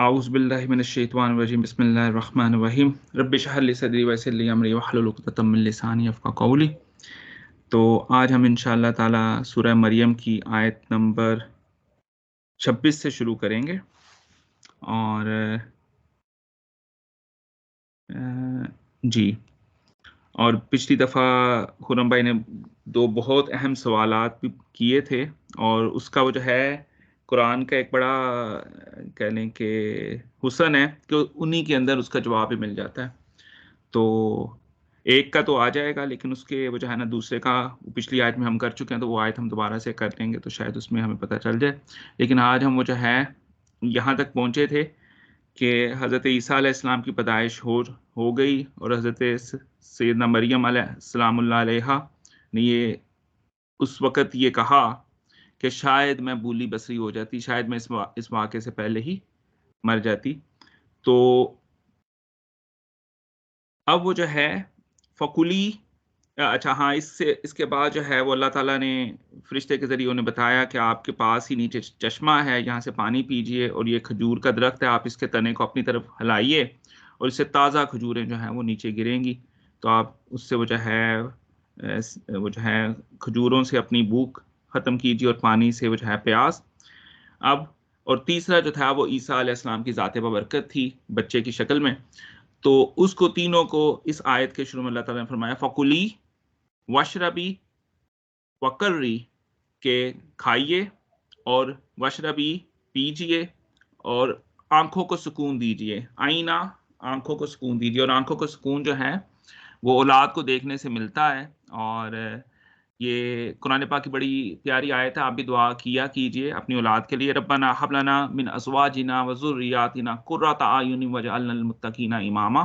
औज़ु बिल्लाहि मिनश्शैतानिर रजीम बिस्मिल्लाहिर रहमानिर रहीम रब्बि इश्रह ली सदरी वयस्सिर ली अमरी वहलुल उक़दतम मिन लिसानी यफ़क़हू क़ौली। तो आज हम इंशाअल्लाह ताला सूरह मरियम की आयत नंबर 26 से शुरू करेंगे और जी। और पिछली दफ़ा खुर्रम भाई ने 2 बहुत अहम सवालात भी किए थे और उसका वो जो है कुरान का एक बड़ा कह लें कि हुस्न है कि उन्हीं के अंदर उसका जवाब भी मिल जाता है। तो एक का तो आ जाएगा लेकिन उसके वो जो है ना दूसरे का पिछली आयत में हम कर चुके हैं तो वो आयत हम दोबारा से कर लेंगे तो शायद उसमें हमें पता चल जाए। लेकिन आज हम वो जो है यहाँ तक पहुँचे थे कि हज़रत ईसा अलैहिस्सलाम की पैदाइश हो गई और हज़रत सैयदना मरियम सलामुल्लाह अलैहा ने ये उस वक़्त ये कहा कि शायद मैं बूली बसरी हो जाती, शायद मैं इस वाक़े से पहले ही मर जाती। तो अब वो जो है फ़कुली अच्छा हाँ, इसके बाद जो है वो अल्लाह ताला ने फ़रिश्ते के ज़रिए उन्हें बताया कि आपके पास ही नीचे चश्मा है, यहाँ से पानी पीजिए और ये खजूर का दरख़्त है, आप इसके तने को अपनी तरफ हिलाइए और इससे ताज़ा खजूरें जो हैं वो नीचे गिरेंगी। तो आप उससे वो जो है वो जो है खजूरों से अपनी भूख ख़त्म कीजिए और पानी से वो जो है प्यास। अब और तीसरा जो था वो ईसा अलैहिस्सलाम की ज़ात बबरकत थी, बच्चे की शक्ल में। तो उसको तीनों को इस आयत के शुरू में अल्लाह ताला ने फरमाया फ़कुली वशरबी वक़र्री के खाइए और वशरबी पीजिए और आँखों को सुकून दीजिए। आइना आँखों को सुकून दीजिए और आँखों को सुकून जो है वो औलाद को देखने से मिलता है और ये कुरान पाक की बड़ी प्यारी आयत है। आप भी दुआ किया कीजिए अपनी औलाद के लिए रब्बना हब लना मिन अज़वाजिना व ज़ुर्रिय्यातिना क़ुर्रता अयुनि वजअलना लिल-मुत्तक़ीना इमामा।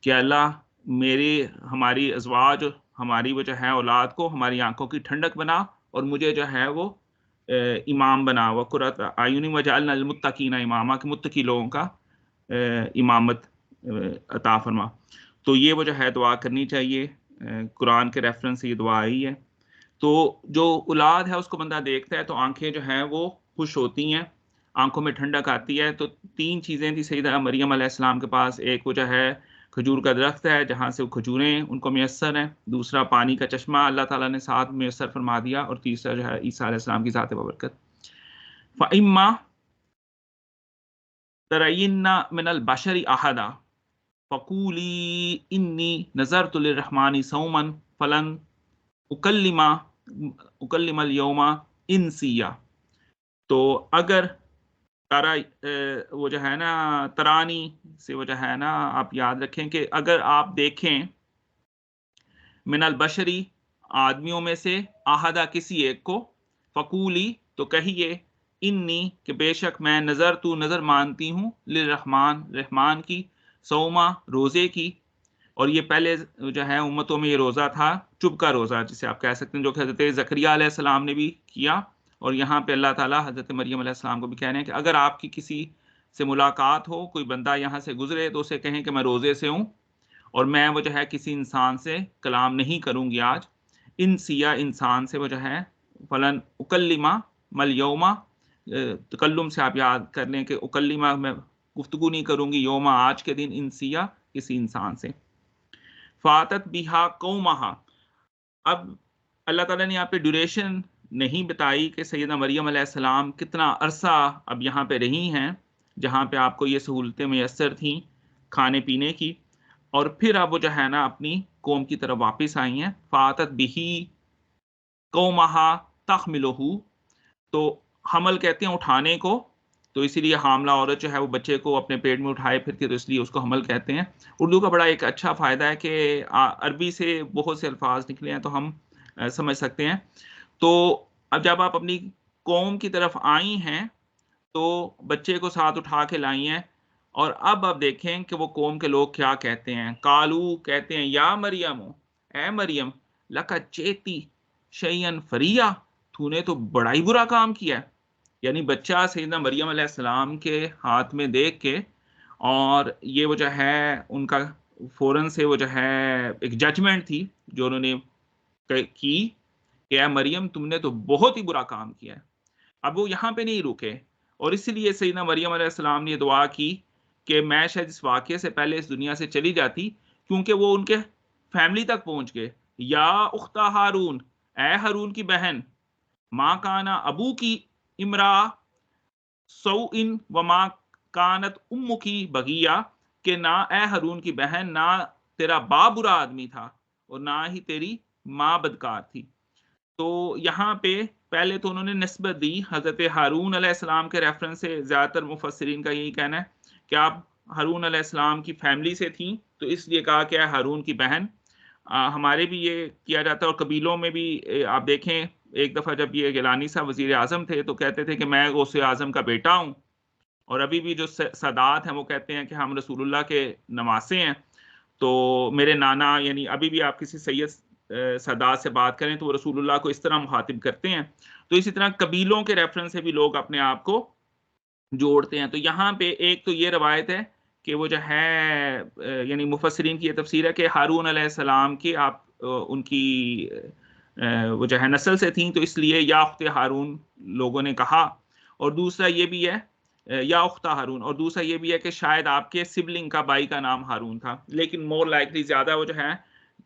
कि अल्लाह मेरी हमारी अज़वाज हमारी वो जो है औलाद को हमारी आँखों की ठंडक बना और मुझे जो है वो इमाम बना व क़ुर्रत अयुनि वजअलना लिल-मुत्तक़ीना इमामा कि मुत्तकी लोगों का इमामत अता फ़रमा। तो ये वो जो है दुआ करनी चाहिए। कुरान के रेफ़रेंस से ये दुआ आई है। तो जो औलाद है उसको बंदा देखता है तो आँखें जो हैं वो खुश होती हैं, आँखों में ठंडक आती है। तो 3 चीज़ें थी सैयदा मरियम अलैहिस्सलाम के पास। एक वो जो है खजूर का दरख़्त है जहाँ से वो खजूरें उनको मयस्सर हैं। दूसरा पानी का चश्मा अल्लाह ताला ने साथ मयस्सर फ़रमा दिया और तीसरा जो है ईसा अलैहिस्सलाम की ज़ात बबरकत। फ़इम्मा तरयिन्ना मिनल बशरि अहदा फ़क़ूली इन्नी नज़रतु लिर्रहमानि सौमन फ़लन उकल्लिमा उकल्लिमल यौमा इंसिया। तो अगर वो जो है ना तरानी से वो जो है ना आप याद रखें कि अगर आप देखें मिनल बशरी आदमियों में से आहदा किसी एक को फ़कूली तो कहिए इन्नी कि बेशक मैं नज़र मानती हूँ लिर्रहमान रहमान की सौमा रोज़े की। और ये पहले जो है उम्मतों में ये रोज़ा था चुप का रोज़ा जिसे आप कह सकते हैं जो कि हज़रत ज़करिया अलैहिस्सलाम ने भी किया और यहाँ पे अल्लाह ताला हज़रत मरियम अलैहिस्सलाम को भी कह रहे हैं कि अगर आपकी किसी से मुलाकात हो, कोई बंदा यहाँ से गुज़रे तो उसे कहें कि मैं रोज़े से हूँ और मैं वो जो है किसी इंसान से कलाम नहीं करूँगी आज। इंसिया इंसान से वो जो है फलन उकल्लिमा मल यौमा तकल्लुम से आप याद कर लें कि उकल्लिमा मैं गुफ्तगू नहीं करूँगी यौमा आज के दिन इंसिया किसी इंसान से। फ़ातत बिहा कौमहा अब अल्लाह ताला ने यहाँ पे ड्यूरेशन नहीं बताई कि सैयदना मरियम अलैहिस्सलाम कितना अरसा अब यहाँ पे रही हैं, जहाँ पे आपको ये सहूलतें मयस्सर थीं खाने-पीने की और फिर अब वो जो है ना अपनी कौम की तरफ वापस आई हैं। फ़ातत बिही कौमहा तहमिलुहु तो हमल कहते हैं उठाने को, तो इसीलिए हामला औरत जो है वो बच्चे को अपने पेट में उठाए फिरती है तो इसलिए उसको हमल कहते हैं। उर्दू का बड़ा एक अच्छा फ़ायदा है कि अरबी से बहुत से अल्फ़ाज़ निकले हैं तो हम समझ सकते हैं। तो अब जब आप अपनी कौम की तरफ आई हैं, तो बच्चे को साथ उठा के लाई हैं और अब आप देखें कि वो कौम के लोग क्या कहते हैं। कालू कहते हैं या मरियम, ए मरियम लका चेती शैयन फ़रिया तूने तो बड़ा ही बुरा काम किया है। यानी बच्चा सैयदना मरियम अलैहिस्सलाम के हाथ में देख के और ये वो जो है उनका फ़ौरन से वो जो है एक जजमेंट थी जो उन्होंने की कि ए मरियम तुमने तो बहुत ही बुरा काम किया है। अब वो यहाँ पे नहीं रुके, और इसीलिए सैयदना मरियम अलैहिस्सलाम ने ये दुआ की कि मैं शायद इस वाक़ये से पहले इस दुनिया से चली जाती, क्योंकि वो उनके फैमिली तक पहुँच गए। या उख्ता हारून, ए हारून की बहन, मा काना अबू की इमरा सौइन व मा कानत उम्मुकी बगिया, कि ना ए हारून की बहन, ना तेरा बाप बुरा आदमी था और ना ही तेरी माँ बदकार थी। तो यहाँ पे पहले तो उन्होंने निस्बत दी हज़रत हारून अलैहिस्सलाम के रेफ़रेंस से। ज़्यादातर मुफ़स्सिरीन का यही कहना है कि आप हारून अलैहिस्सलाम की फ़ैमिली से थीं, तो इसलिए कहा गया है हारून की बहन। हमारे भी ये किया जाता है और कबीलों में भी आप देखें, एक दफ़ा जब ये गिलानी साहब वज़ीर-ए-आज़म थे, तो कहते थे कि मैं गौसे-ए-आज़म का बेटा हूँ। और अभी भी जो सादात हैं, वो कहते हैं कि हम रसूलुल्लाह के नवासे हैं। तो मेरे नाना, यानी अभी भी आप किसी सैयद सादात से बात करें तो वो रसूलुल्लाह को इस तरह मुखातिब करते हैं। तो इसी तरह कबीलों के रेफ़रेंस से भी लोग अपने आप को जोड़ते हैं। तो यहाँ पे एक तो ये रवायत है कि वो जो है यानी मुफस्सिरीन की ये तफ़सीर है कि हारून अलैहिस्सलाम की आप उनकी वो जो है नस्ल से थीं, तो इसलिए या उख्ते हारून लोगों ने कहा। और दूसरा ये भी है या उख्ता हारून, और दूसरा ये भी है कि शायद आपके सिबलिंग का भाई का नाम हारून था। लेकिन मोर लाइकली ज़्यादा वो जो है,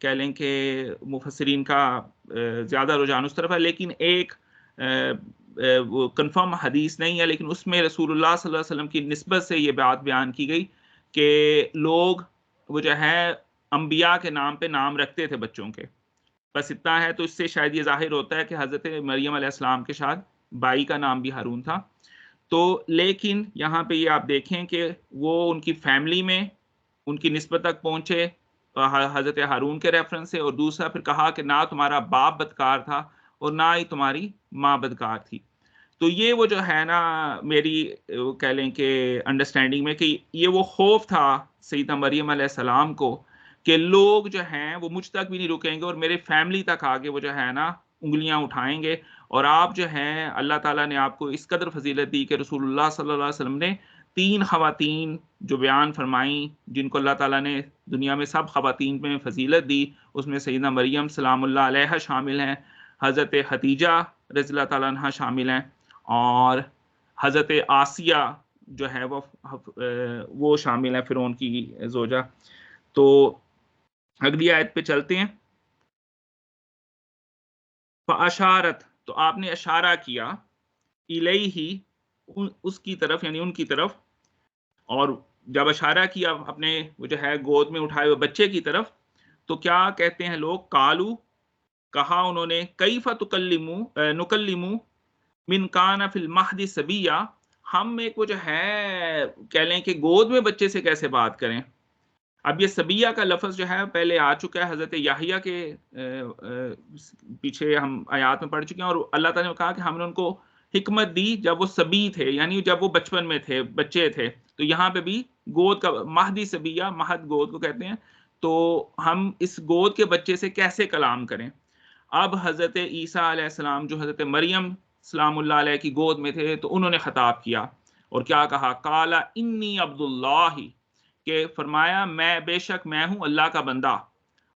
कह लें कि मुफस्सिरीन का ज़्यादा रुझान उस तरफ है। लेकिन एक वो कन्फर्म हदीस नहीं है, लेकिन उसमें रसूलुल्लाह सल्लल्लाहु अलैहि वसल्लम की निस्बत से ये बात बयान की गई कि लोग वो जो है अंबिया के नाम पे नाम रखते थे बच्चों के। बस इतना है, तो इससे शायद ये ज़ाहिर होता है कि हज़रत मरियम अलैहिस्सलाम के शायद भाई का नाम भी हारून था। तो लेकिन यहाँ पे ये आप देखें कि वो उनकी फैमिली में उनकी निस्बत तक पहुँचे हज़रत हारून के रेफ़रेंस से। और दूसरा फिर कहा कि ना तुम्हारा बाप बदकार था और ना ही तुम्हारी माँ बदकार थी। तो ये वो जो है ना, मेरी वो कह लें कि अंडरस्टैंडिंग में, कि ये वो खौफ था सैयदा मरियम अलैहिस्सलाम को कि लोग जो हैं वो मुझ तक भी नहीं रुकेंगे और मेरे फैमिली तक आगे वो जो है ना उँगलियाँ उठाएँगे। और आप जो हैं, अल्लाह ताला ने आपको इस कदर फ़ज़ीलत दी कि रसूलुल्लाह सल्लल्लाहु अलैहि वसल्लम ने 3 ख़वातीन जो बयान फ़रमाईं, जिनको अल्लाह ताला ने दुनिया में सब ख़वातीन में फ़ज़ीलत दी, उसमें सैयदा मरियम सलामुल्लाह अलैहा शामिल हैं, हज़रत खदीजा रज़ियल्लाहु ताला अन्हा शामिल हैं, और हज़रत आसिया जो है वो शामिल है, फ़िरौन की ज़ौजा। तो अगली आयत पे चलते हैं। फ़अशारत, तो आपने इशारा किया, इलैहि, उसकी तरफ, यानी उनकी तरफ। और जब इशारा किया अपने वो जो है गोद में उठाए हुए बच्चे की तरफ, तो क्या कहते हैं लोग, कालू, कहा उन्होंने, कैफ़ नुकल्लिमु मिन काना फिल महदी सबिया, हम एक वो जो है कह लें कि गोद में बच्चे से कैसे बात करें। अब ये सबिया का लफ़्ज़ जो है पहले आ चुका है, हज़रत याहिया के पीछे हम आयात में पढ़ चुके हैं। और अल्लाह ताला ने कहा कि हमने उनको हिकमत दी जब वो सबी थे, यानी जब वो बचपन में थे, बच्चे थे। तो यहाँ पे भी गोद का महदी सबिया, महद गोद को कहते हैं। तो हम इस गोद के बच्चे से कैसे कलाम करें। अब हज़रत ईसा अलैहिस्सलाम जो हज़रत मरियम सलामुल्लाह अलैह की गोद में थे, तो उन्होंने ख़िताब किया और क्या कहा, काला इन्नी अब्दुल्लाहि, के फरमाया मैं बेशक मैं हूँ अल्लाह का बंदा।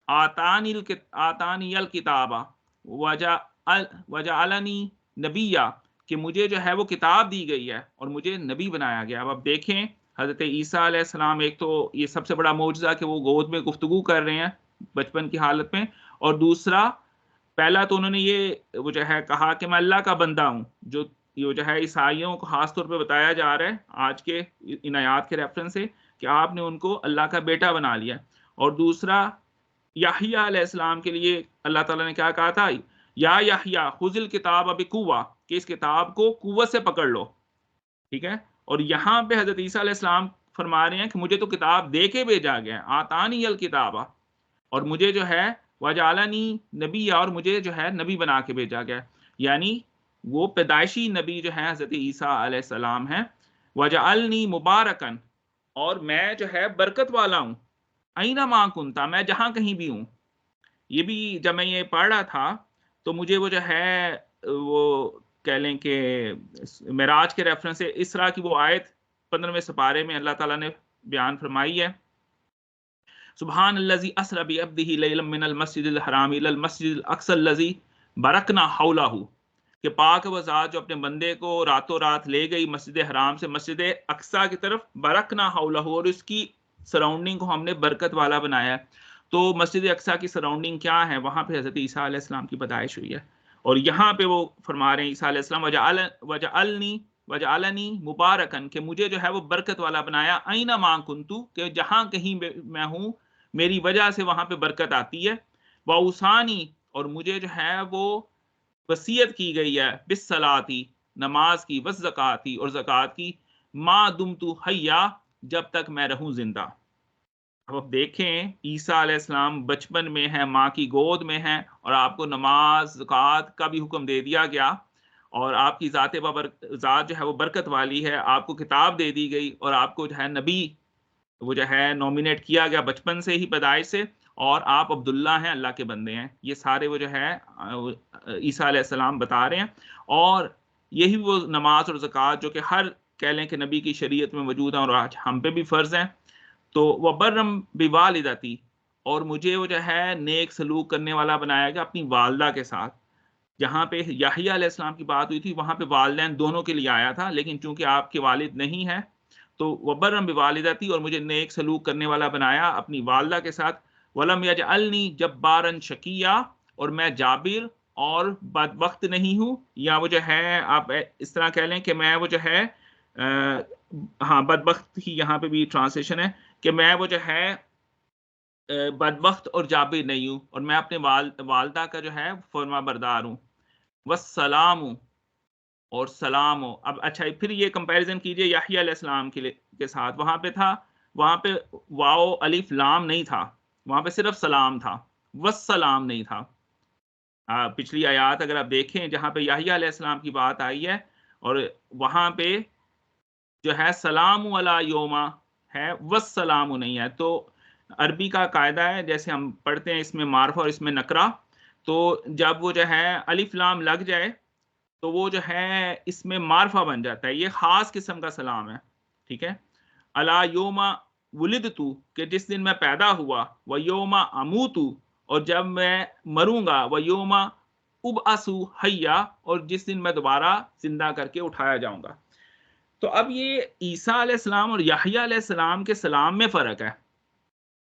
आतानियल किताबा वजअलनी नबिया, कि मुझे जो है वो किताब दी गई है और मुझे नबी बनाया गया। अब आप देखें, हज़रत ईसा अलैहिस्सलाम, एक तो ये सबसे बड़ा मौजज़ा कि वो गोद में गुफ्तगू कर रहे हैं बचपन की हालत में। और दूसरा, पहला तो उन्होंने ये वो जो है कहा कि मैं अल्लाह का बंदा हूँ, जो ये जो है ईसाइयों को ख़ास तौर पे बताया जा रहा है आज के इन आयात के रेफ़रेंस से, कि आपने उनको अल्लाह का बेटा बना लिया। और दूसरा, याहिया अलैहिस्सलाम के लिए अल्लाह ताला ने क्या कहा था, या याहिया खुज़िल किताब बिक़ुव्वा, कि इस किताब को कुव्वत से पकड़ लो। ठीक है? और यहाँ पे हज़रत ईसा अलैहिस्सलाम फरमा रहे हैं कि मुझे तो किताब दे के भेजा गया है, आतानियल किताबा, और मुझे जो है वजालनी नबिय्या, और मुझे जो है नबी बना के भेजा गया है। यानी वो पैदाइशी नबी जो है हज़रत ईसा अलैहिस्सलाम हैं। वजअलनी मुबारकन, और मैं जो है बरकत वाला हूँ। ऐना मा कुंता, मैं जहाँ कहीं भी हूँ। ये भी जब मैं ये पढ़ रहा था, तो मुझे वो जो है वो कह लें कि मेराज के रेफ़रेंस से इसरा की वो आयत 15वें सिपारे में अल्लाह ताला ने बयान फरमाई है। सुब्हानल्लज़ी अस्रा बिअब्दिही लैलन मिनल मस्जिदिल हराम इलल मस्जिदिल अक़सल लज़ी बरकना हौलहू, कि पाक व ज़ात जो अपने बंदे को रातों रात ले गई मस्जिद हराम से मस्जिद अक्सा की तरफ, बरकना हौलहू, और उसकी सराउंडिंग को हमने बरकत वाला बनाया है। तो मस्जिद अक्सा की सराउंडिंग क्या है? वहाँ पे हज़रत ईसा अलैहिस्सलाम की पैदाइश हुई है। और यहाँ पे वो फरमा रहे हैं ईसा अलैहिस्सलाम, वजअलनी मुबारकन, कि मुझे जो है वो बरकत वाला बनाया, ऐना मा कुन्तु, कि जहाँ कहीं मैं हूँ मेरी वजह से वहाँ पे बरकत आती है। वौसानी, और मुझे जो है वो वसीयत की गई है, बिस्सलाती, नमाज की, वज़ ज़काती, और ज़कात की, मा दुमतु हय्या, जब तक मैं रहूँ ज़िंदा। अब आप देखें ईसा अलैहिस्सलाम बचपन में है, माँ की गोद में है, और आपको नमाज ज़कात का भी हुक्म दे दिया गया, और आपकी ज़ात जो है वो बरकत वाली है, आपको किताब दे दी गई, और आपको जो है नबी वो जो है नॉमिनेट किया गया बचपन से ही, पैदाइश से, और आप अब्दुल्ला हैं, अल्लाह के बंदे हैं। ये सारे वो जो है ईसा अलैहिस्सलाम बता रहे हैं। और यही वो नमाज और ज़कात जो कि हर कह लें कि नबी की शरीयत में मौजूद है और आज हम पे भी फ़र्ज़ हैं। तो वबर्रम बिवालिदती, और मुझे वो जो है नेक सलूक करने वाला बनाया गया अपनी वालदा के साथ। जहाँ पे याहिया अलैहिस्सलाम की बात हुई थी, वहाँ पे वालिदैन दोनों के लिए आया था, लेकिन चूँकि आपके वालिद नहीं हैं, तो वबर्रम बिवालिदती, और मुझे नेक सलूक करने वाला बनाया अपनी वालदा के साथ। वलम यजअलनी जब्बारन शकिया, और मैं जाबिर और बदबख्त नहीं हूँ, या वो जो है आप इस तरह कह लें कि मैं वो जो है हाँ, बदबख्त ही यहाँ पे भी ट्रांसलेशन है, कि मैं वो जो है बदबख्त और जाबिर नहीं हूँ, और मैं अपने वालदा का जो है फर्माबरदार हूँ। वस्सलामु, और सलाम हो। अब अच्छा फिर ये कंपैरिजन कीजिए याहिया अलैहिस्सलाम के साथ। वहाँ पे था, वहाँ पे वाओ अलिफ लाम नहीं था, वहाँ पे सिर्फ सलाम था, वस्सलाम नहीं था। पिछली आयत अगर आप देखें जहाँ पे याहिया अलैहिस्सलाम की बात आई है, और वहाँ पे जो है सलाम अला योमा है, वस्सलाम नहीं है। तो अरबी का कायदा है, जैसे हम पढ़ते हैं इसमें मार्फा और इसमें नकरा, तो जब वो जो है अलिफ लाम लग जाए तो वो जो है इसमें मार्फा बन जाता है। ये ख़ास किस्म का सलाम है, ठीक है? अला योमा वुलिदतु, कि जिस दिन मैं पैदा हुआ, व योमा अमूतु, और जब मैं मरूँगा, व योमा उबअसु हय्या, और जिस दिन मैं दोबारा ज़िंदा करके उठाया जाऊँगा। तो अब ये ईसा अलैहिस्सलाम और याहया अलैहिस्सलाम के सलाम में फ़र्क है।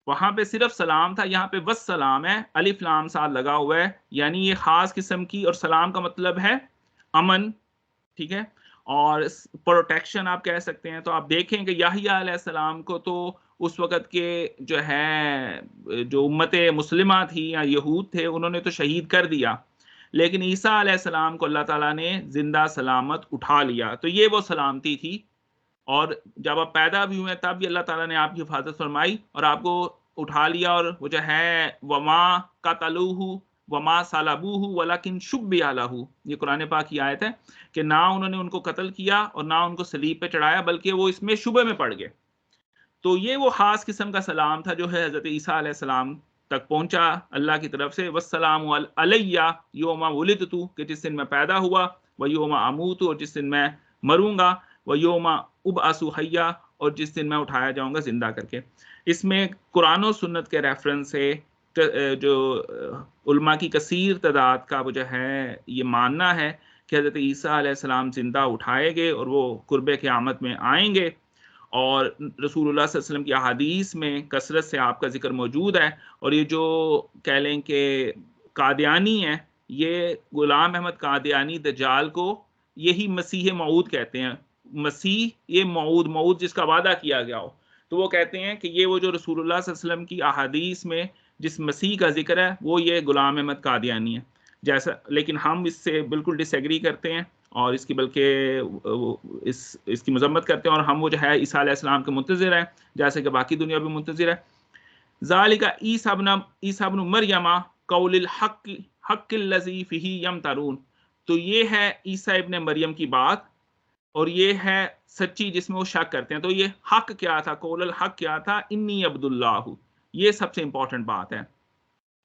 वहाँ पे सिर्फ सलाम था, यहाँ पे वस्सलाम है, अलिफ लाम साथ लगा हुआ है, यानी ये ख़ास किस्म की, और सलाम का मतलब है अमन, ठीक है? और प्रोटेक्शन आप कह सकते हैं। तो आप देखें कि याहिया अलैहिस्सलाम को तो उस वक़्त के जो है जो उम्मत मुस्लिमा थी या यहूद थे, उन्होंने तो शहीद कर दिया। लेकिन ईसा अलैहिस्सलाम को अल्लाह ताला ने ज़िंदा सलामत उठा लिया। तो ये वो सलामती थी। और जब आप पैदा भी हुए तब भी अल्लाह ताला ने आपकी हिफाज़त फ़रमाई और आपको उठा लिया। और वो जो है वमा क़तलूहु वमा सलबूहु वलकिन शुब्बिह लहू, ये कुरान पाक की आयत है कि ना उन्होंने उनको कत्ल किया और ना उनको सलीब पे चढ़ाया, बल्कि वो इसमें शुबे में पड़ गए। तो ये वो ख़ास किस्म का सलाम था जो है हज़रत ईसा अलैहिस्सलाम तक पहुँचा अल्लाह की तरफ से। वस्सलामु अलैया यौमा वुलिदतु, कि जिस दिन मैं पैदा हुआ, व यौमा अमूतु, और जिस दिन मैं मरूँगा, व यौमा उबअसु हय्या, और जिस दिन मैं उठाया जाऊँगा ज़िंदा करके। इसमें कुरान और सुन्नत के रेफ़रेंस से जो उलमा की कसीर तादाद का वो जो है ये मानना है कि हज़रत ईसा अलैहिस्सलाम ज़िंदा उठाए गए और वो कुर्ब क़यामत में आएँगे। और रसूलुल्लाह सल्लल्लाहु अलैहि वसल्लम की अहादीस में कसरत से आपका ज़िक्र मौजूद है। और ये जो कह लें कि कादियानी है, ये गुलाम अहमद कादियानी दज्जाल को यही मसीह मऊद कहते हैं। मसीह ये मऊद, मऊद जिसका वादा किया गया हो। तो वो कहते हैं कि ये वो जो रसूलुल्लाह सल्लल्लाहु अलैहि वसल्लम की अहादीस में जिस मसीह का ज़िक्र है, वो ये गुलाम अहमद कादियानी है। जैसा, लेकिन हम इससे बिल्कुल डिसएग्री करते हैं और इसकी बल्कि इसकी मजम्मत करते हैं, और हम वो जो है ईसा अलैहिस्सलाम के मुंतज़िर हैं, जैसे कि बाकी दुनिया भी मुंतज़िर है। ज़ालिका ईसा इब्न मरियमा कौलिल हक़्क़िल लज़ी फ़ीही यमतरून। तो ये है ईसा इब्न मरियम की बात, और ये है सच्ची जिसमें वो शक करते हैं। तो ये हक़ क्या था, कौलुल हक़ क्या था, इन्नी अब्दुल्लाह, ये सबसे इंपॉर्टेंट बात है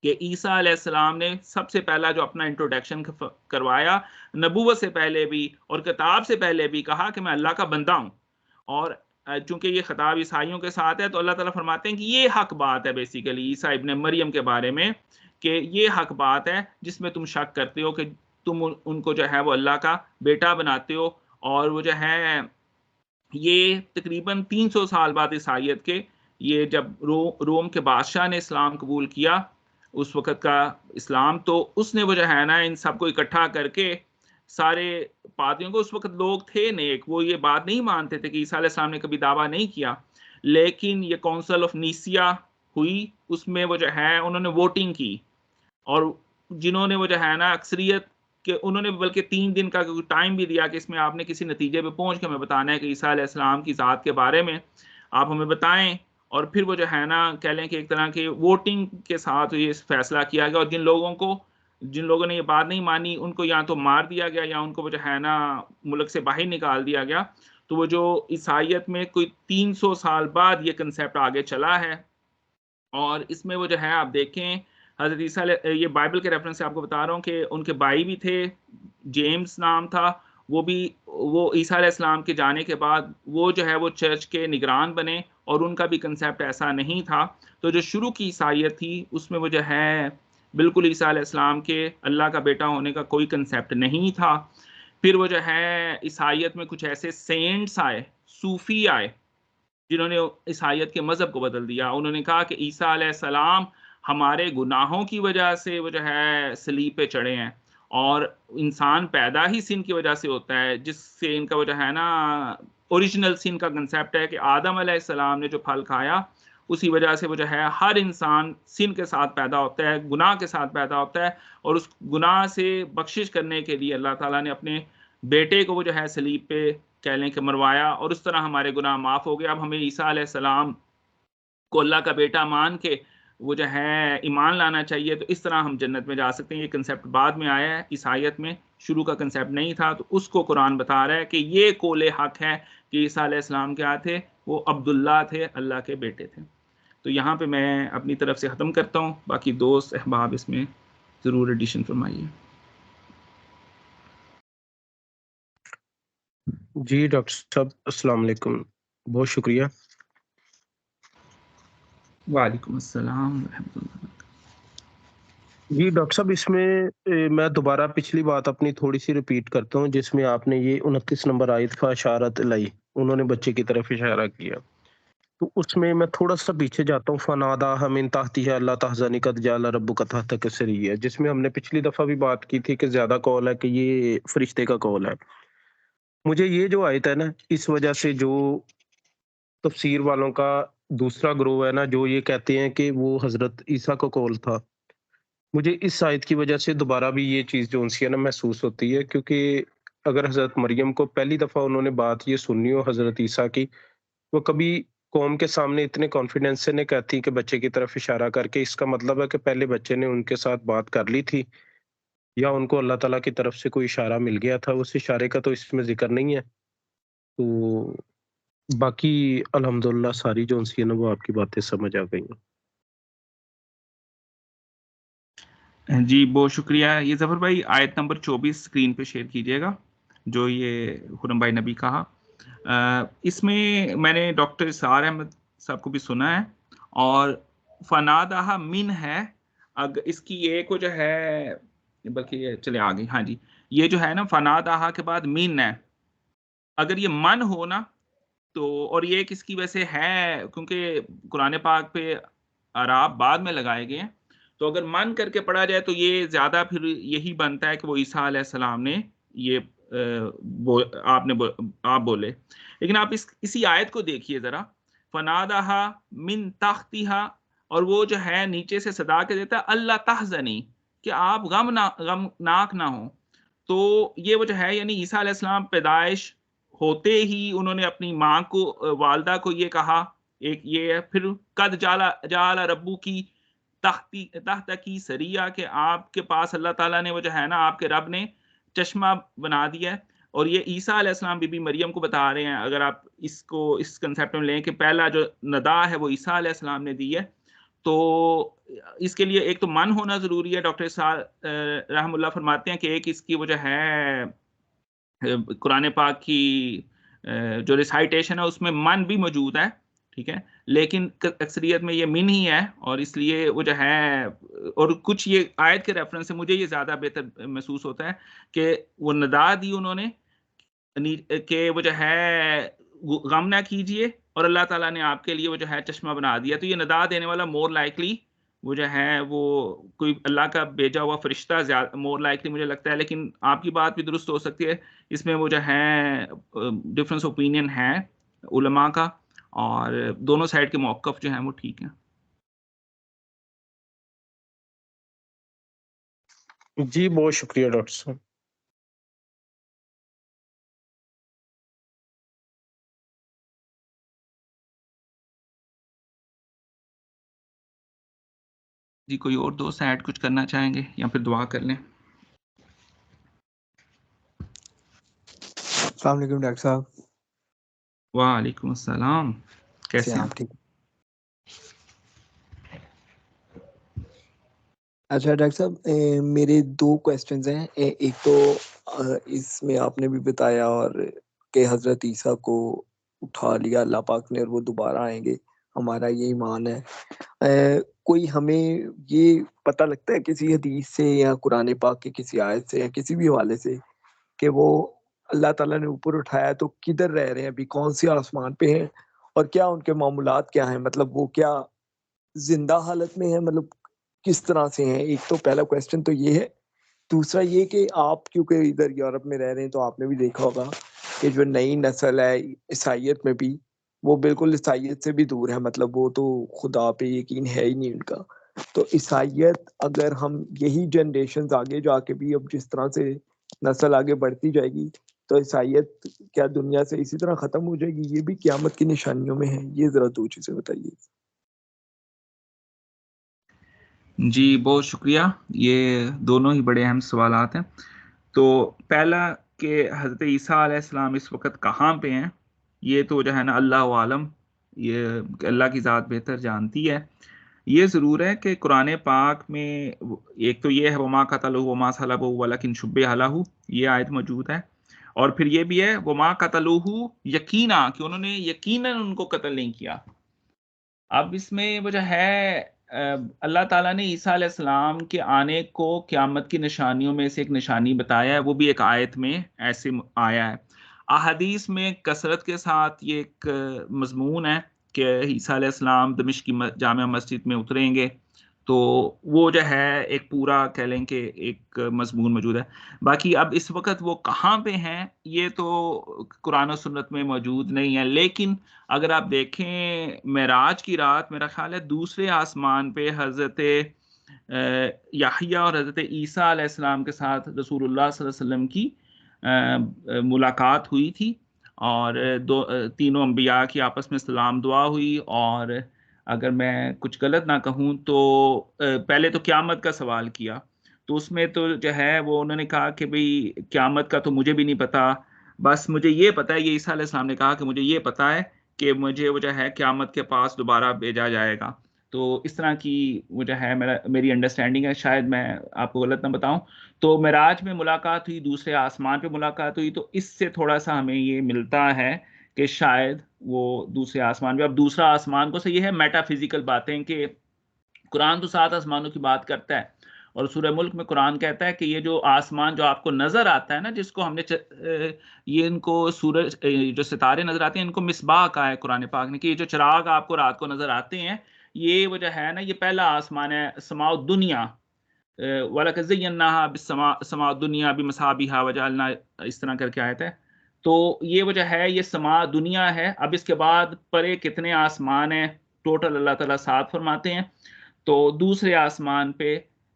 कि ईसा अलैहिस्सलाम ने सबसे पहला जो अपना इंट्रोडक्शन करवाया, नबूवत से पहले भी और किताब से पहले भी कहा कि मैं अल्लाह का बंदा हूँ। और चूंकि ये खिताब ईसाइयों के साथ है, तो अल्लाह ताला फरमाते हैं कि ये हक बात है बेसिकली ईसा इब्न मरियम के बारे में, कि ये हक बात है जिसमें तुम शक करते हो कि तुम उनको जो है वो अल्लाह का बेटा बनाते हो। और वो जो है ये तकरीबन 300 साल बाद ईसाइयत के, ये जब रोम के बादशाह ने इस्लाम कबूल किया, उस वक़्त का इस्लाम, तो उसने वो जो है ना इन सबको इकट्ठा करके सारे पादरियों को, उस वक़्त लोग थे नेक, वो ये बात नहीं मानते थे कि ईसा अलैहिस्सलाम ने कभी दावा नहीं किया। लेकिन ये काउंसिल ऑफ नीसिया हुई, उसमें वो जो है उन्होंने वोटिंग की, और जिन्होंने वो जो है ना अक्सरियत के, उन्होंने बल्कि 3 दिन का टाइम भी दिया कि इसमें आपने किसी नतीजे पे पहुँच के हमें बताना है कि ईसा अलैहिस्सलाम की ज़ात के बारे में आप हमें बताएँ। और फिर वो जो है ना कह लें कि एक तरह की वोटिंग के साथ ये फैसला किया गया, और जिन लोगों ने ये बात नहीं मानी, उनको या तो मार दिया गया या उनको वो जो है ना मुल्क से बाहर निकाल दिया गया। तो वो जो ईसाइयत में कोई 300 साल बाद ये कांसेप्ट आगे चला है। और इसमें वो जो है आप देखें, हज़रत ईसा ये बाइबल के रेफरेंस से आपको बता रहा हूँ कि उनके भाई भी थे, जेम्स नाम था, वो ईसा अलैहिस्सलाम के जाने के बाद वो जो है वो चर्च के निगरान बने, और उनका भी कांसेप्ट ऐसा नहीं था। तो जो शुरू की ईसाइयत थी उसमें वो जो है बिल्कुल ईसा अलैहिस्सलाम के अल्लाह का बेटा होने का कोई कांसेप्ट नहीं था। फिर वो जो है ईसाइयत में कुछ ऐसे सेंट्स आए, सूफ़ी आए, जिन्होंने ईसाइयत के मज़हब को बदल दिया। उन्होंने कहा कि ईसा अलैहिस्सलाम हमारे गुनाहों की वजह से वो जो है सलीब पे चढ़े हैं, और इंसान पैदा ही सिन की वजह से होता है, जिससे इनका वो जो है ना ओरिजिनल सिन का कांसेप्ट है कि आदम अलैहिस्सलाम ने जो फल खाया, उसी वजह से वो जो है हर इंसान सिन के साथ पैदा होता है, गुनाह के साथ पैदा होता है, और उस गुनाह से बख्शिश करने के लिए अल्लाह ताला ने अपने बेटे को वो जो है सलीब पे कह लें कि मरवाया, और उस तरह हमारे गुनाह माफ़ हो गए। अब हमें ईसा अलैहिस्सलाम को अल्लाह का बेटा मान के वो जो है ईमान लाना चाहिए, तो इस तरह हम जन्नत में जा सकते हैं। ये कांसेप्ट बाद में आया है, ईसाइयत में शुरू का कांसेप्ट नहीं था, तो उसको कुरान बता रहा है कि ये कौले हक है कि ईसा अलैहिस्सलाम क्या थे, वो अब्दुल्लाह थे, अल्लाह के बेटे थे। तो यहाँ पे मैं अपनी तरफ से ख़त्म करता हूँ, बाकी दोस्त अहबाब इसमें ज़रूर एडिशन फरमाइए। जी डॉक्टर साहब, अस्सलाम वालेकुम, बहुत शुक्रिया। वालेकुम अस्सलाम व रहमतुल्लाह। जी डॉक्टर साहब, इसमें मैं दोबारा पिछली बात अपनी थोड़ी-सी रिपीट करता हूँ, जिसमें आपने ये 29 नंबर आयत फ़अशारत इलैहि, उन्होंने बच्चे की तरफ इशारा किया। तो उसमें मैं थोड़ा-सा पीछे जाता हूँ, फ़नादाहा मिन तहतिहा अल्ला तहज़नी क़द जअल रब्बुका तहतक सरय्या, जिसमें हमने पिछली दफ़ा भी बात की थी कि ज़्यादा कौल है कि ये फ़रिश्ते का कौल है। मुझे ये जो आयत है ना, इस वजह से जो तफ़सीर वालों का दूसरा ग्रोह है ना, जो ये कहते हैं कि वो हज़रत ईसा का कौल था। मुझे इस आयत की वजह से दोबारा भी ये चीज़ जो-सी है ना महसूस होती है, क्योंकि अगर हज़रत मरियम को पहली दफ़ा उन्होंने बात ये सुननी हो हज़रत ईसा की, वो कभी कौम के सामने इतने कॉन्फिडेंस से नहीं कहती कि बच्चे की तरफ इशारा करके, इसका मतलब है कि पहले बच्चे ने उनके साथ बात कर ली थी, या उनको अल्लाह ताला की तरफ से कोई इशारा मिल गया था, उस इशारे का तो इसमें ज़िक्र नहीं है। तो बाकी अल्हम्दुलिल्लाह सारी जो-सी है ना वो आपकी बातें समझ आ गई हैं। जी, बहुत शुक्रिया। ये ज़फ़र भाई आयत नंबर 24 स्क्रीन पे शेयर कीजिएगा, जो ये खुरम भाई ने भी कहा। इसमें मैंने डॉक्टर इसार अहमद साहब को भी सुना है, और फ़नादाहा मिन है, इसकी एक वो जो है, बल्कि ये चले आ गई, हाँ जी। ये जो है ना फ़नादाहा के बाद मिन है, अगर ये मन हो ना, तो और ये किसकी वजह से है, क्योंकि कुरान पाक पे अराब बाद में लगाए गए हैं, तो अगर मन करके पढ़ा जाए तो ये ज़्यादा फिर यही बनता है कि वो ईसा अलैहिस्सलाम ने ये आप बोले। लेकिन आप इसी आयत को देखिए ज़रा, फ़नादाहा मिन तहतिहा, और वो जो है नीचे से सदा के देता है अल्ला तहज़नी, कि आप गमनाक ना हो। तो ये वो जो है, यानी ईसा अलैहिस्सलाम पैदाइश होते ही उन्होंने अपनी माँ को, वालिदा को ये कहा, एक ये है। फिर कद जाला जाला रब्बू की तख्ता की सरिया, के आपके पास अल्लाह ताला ने वो जो है ना, आपके रब ने चश्मा बना दिया है। और ये ईसा अलैहिस्सलाम बीबी मरियम को बता रहे हैं, अगर आप इसको इस कांसेप्ट में लें कि पहला जो नदा है वो ईसा अलैहिस्सलाम ने दी है। तो इसके लिए एक तो मन होना ज़रूरी है। डॉक्टर रहमतुल्लाह फरमाते हैं कि एक इसकी वो जो है कुरान पाक की जो रिसाइटेशन है उसमें मन भी मौजूद है, ठीक है, लेकिन अक्सरियत में ये मिन ही है, और इसलिए वो जो है, और कुछ ये आयत के रेफरेंस से मुझे ये ज़्यादा बेहतर महसूस होता है कि वो निदा दी उन्होंने कि वो जो है गम ना कीजिए, और अल्लाह ताला ने आपके लिए वो जो है चश्मा बना दिया। तो ये निदा देने वाला मोर लाइकली वो जो है वो कोई अल्लाह का भेजा हुआ फरिश्ता मोर लाइकली मुझे लगता है, लेकिन आपकी बात भी दुरुस्त हो सकती है। इसमें वो जो है डिफरेंस ओपिनियन है उलमा का, और दोनों साइड के मौक़िफ़ जो हैं वो ठीक हैं। जी, बहुत शुक्रिया डॉक्टर साहब। जी, कोई और दोस्त ऐड कुछ करना चाहेंगे या फिर दुआ कर लें? अस्सलाम वालेकुम डॉक्टर साहब। वालेकुम अस्सलाम, कैसे हैं आप आप? ठीक? अच्छा डॉक्टर साहब, मेरे 2 क्वेश्चंस हैं। एक तो इसमें आपने भी बताया और कि हज़रत ईसा को उठा लिया अल्लाह पाक ने और वो दोबारा आएँगे, हमारा ये ईमान है। कोई हमें ये पता लगता है किसी हदीस से या कुरान पाक की किसी आयत से या किसी भी हवाले से कि वो अल्लाह ताला ने ऊपर उठाया तो किधर रह रहे हैं अभी, कौन-से आसमान पे हैं और क्या उनके मामूलात क्या हैं? मतलब वो क्या ज़िंदा हालत में हैं, मतलब किस तरह से हैं? एक तो पहला क्वेश्चन तो ये है। दूसरा ये कि आप क्योंकि इधर यूरोप में रह रहे हैं तो आपने भी देखा होगा कि जो नई नस्ल है ईसाइयत में भी, वो बिल्कुल ईसाइयत से भी दूर है, मतलब वो तो खुदा पे यकीन है ही नहीं उनका। तो ईसाइयत अगर हम यही जनरेशन्स आगे जाके भी अब जिस तरह से नस्ल आगे बढ़ती जाएगी, तो ईसाइयत क्या दुनिया से इसी तरह खत्म हो जाएगी? ये भी क़यामत की निशानियों में है। ये ज़रा 2 चीज़ें बताइए। जी, बहुत शुक्रिया। ये दोनों ही बड़े अहम सवालात हैं। तो पहला कि हज़रत ईसा अलैहिस्सलाम इस वक़्त कहाँ पे हैं, ये तो जो है ना अल्लाहु आलम, ये अल्लाह की ज़ात बेहतर जानती है। ये ज़रूर है कि कुरान पाक में एक तो ये है वमा क़तलूहु वमा सलबूहु वलकिन शुब्बिह लहू, ये आयत मौजूद है। और फिर ये भी है वमा क़तलूहु यकीना, कि उन्होंने यकीनन उनको कत्ल नहीं किया। अब इसमें वो जो है अल्लाह ताला ने ईसा अलैहिस्सलाम के आने को क़यामत की निशानियों में से एक निशानी बताया है, वो भी एक आयत में ऐसे आया है। अहादीस में कसरत के साथ ये एक मज़मून है कि ईसा अलैहिस्सलाम दमिश्क की जामिया मस्जिद में उतरेंगे, तो वो जो है एक पूरा कह लें कि एक मज़मून मौजूद है। बाकी अब इस वक़्त वो कहाँ पे हैं, ये तो कुरान और सुन्नत में मौजूद नहीं है, लेकिन अगर आप देखें मेराज की रात, मेरा ख़्याल है दूसरे आसमान पे हज़रत याहिया और हज़रत ईसा अलैहिस्सलाम के साथ रसूलुल्लाह सल्लल्लाहु अलैहि वसल्लम की मुलाकात हुई थी, और तीनों अंबिया की आपस में सलाम दुआ हुई। और अगर मैं कुछ गलत ना कहूँ तो पहले तो क़यामत का सवाल किया, तो उसमें तो जो है वो उन्होंने कहा कि भई क़यामत का तो मुझे भी नहीं पता, बस मुझे ये पता है, ये ईसा अलैहिस्सलाम ने कहा कि मुझे ये पता है कि मुझे वो जो है क़यामत के पास दोबारा भेजा जाएगा। तो इस तरह की वो जो है मेरी अंडरस्टैंडिंग है, शायद मैं आपको गलत ना बताऊँ। तो मेराज में मुलाकात हुई, दूसरे आसमान पे मुलाकात हुई, तो इससे थोड़ा-सा हमें ये मिलता है कि शायद वो दूसरे आसमान पे, अब दूसरा आसमान को से ये है मेटाफिज़िकल बातें कि कुरान तो 7 आसमानों की बात करता है, और सूरह मुल्क में कुरान कहता है कि ये जो आसमान जो आपको नज़र आता है ना, जिसको हमने ये इनको सूरज जो सितारे नज़र आते हैं, इनको मिसबाह कहा है कुरान पाक ने, कि ये जो चिराग आपको रात को नज़र आते हैं, ये वो जो है ना, ये पहला आसमान है, समाउ दुनिया। वलक़द ज़य्यन्नाहा समाउ दुनिया बिमसाबिहा वजअलना, इस तरह करके आयत है। तो ये वजह है, ये समा दुनिया है। अब इसके बाद परे कितने आसमान हैं, टोटल अल्लाह ताला 7 फरमाते हैं। तो दूसरे आसमान पे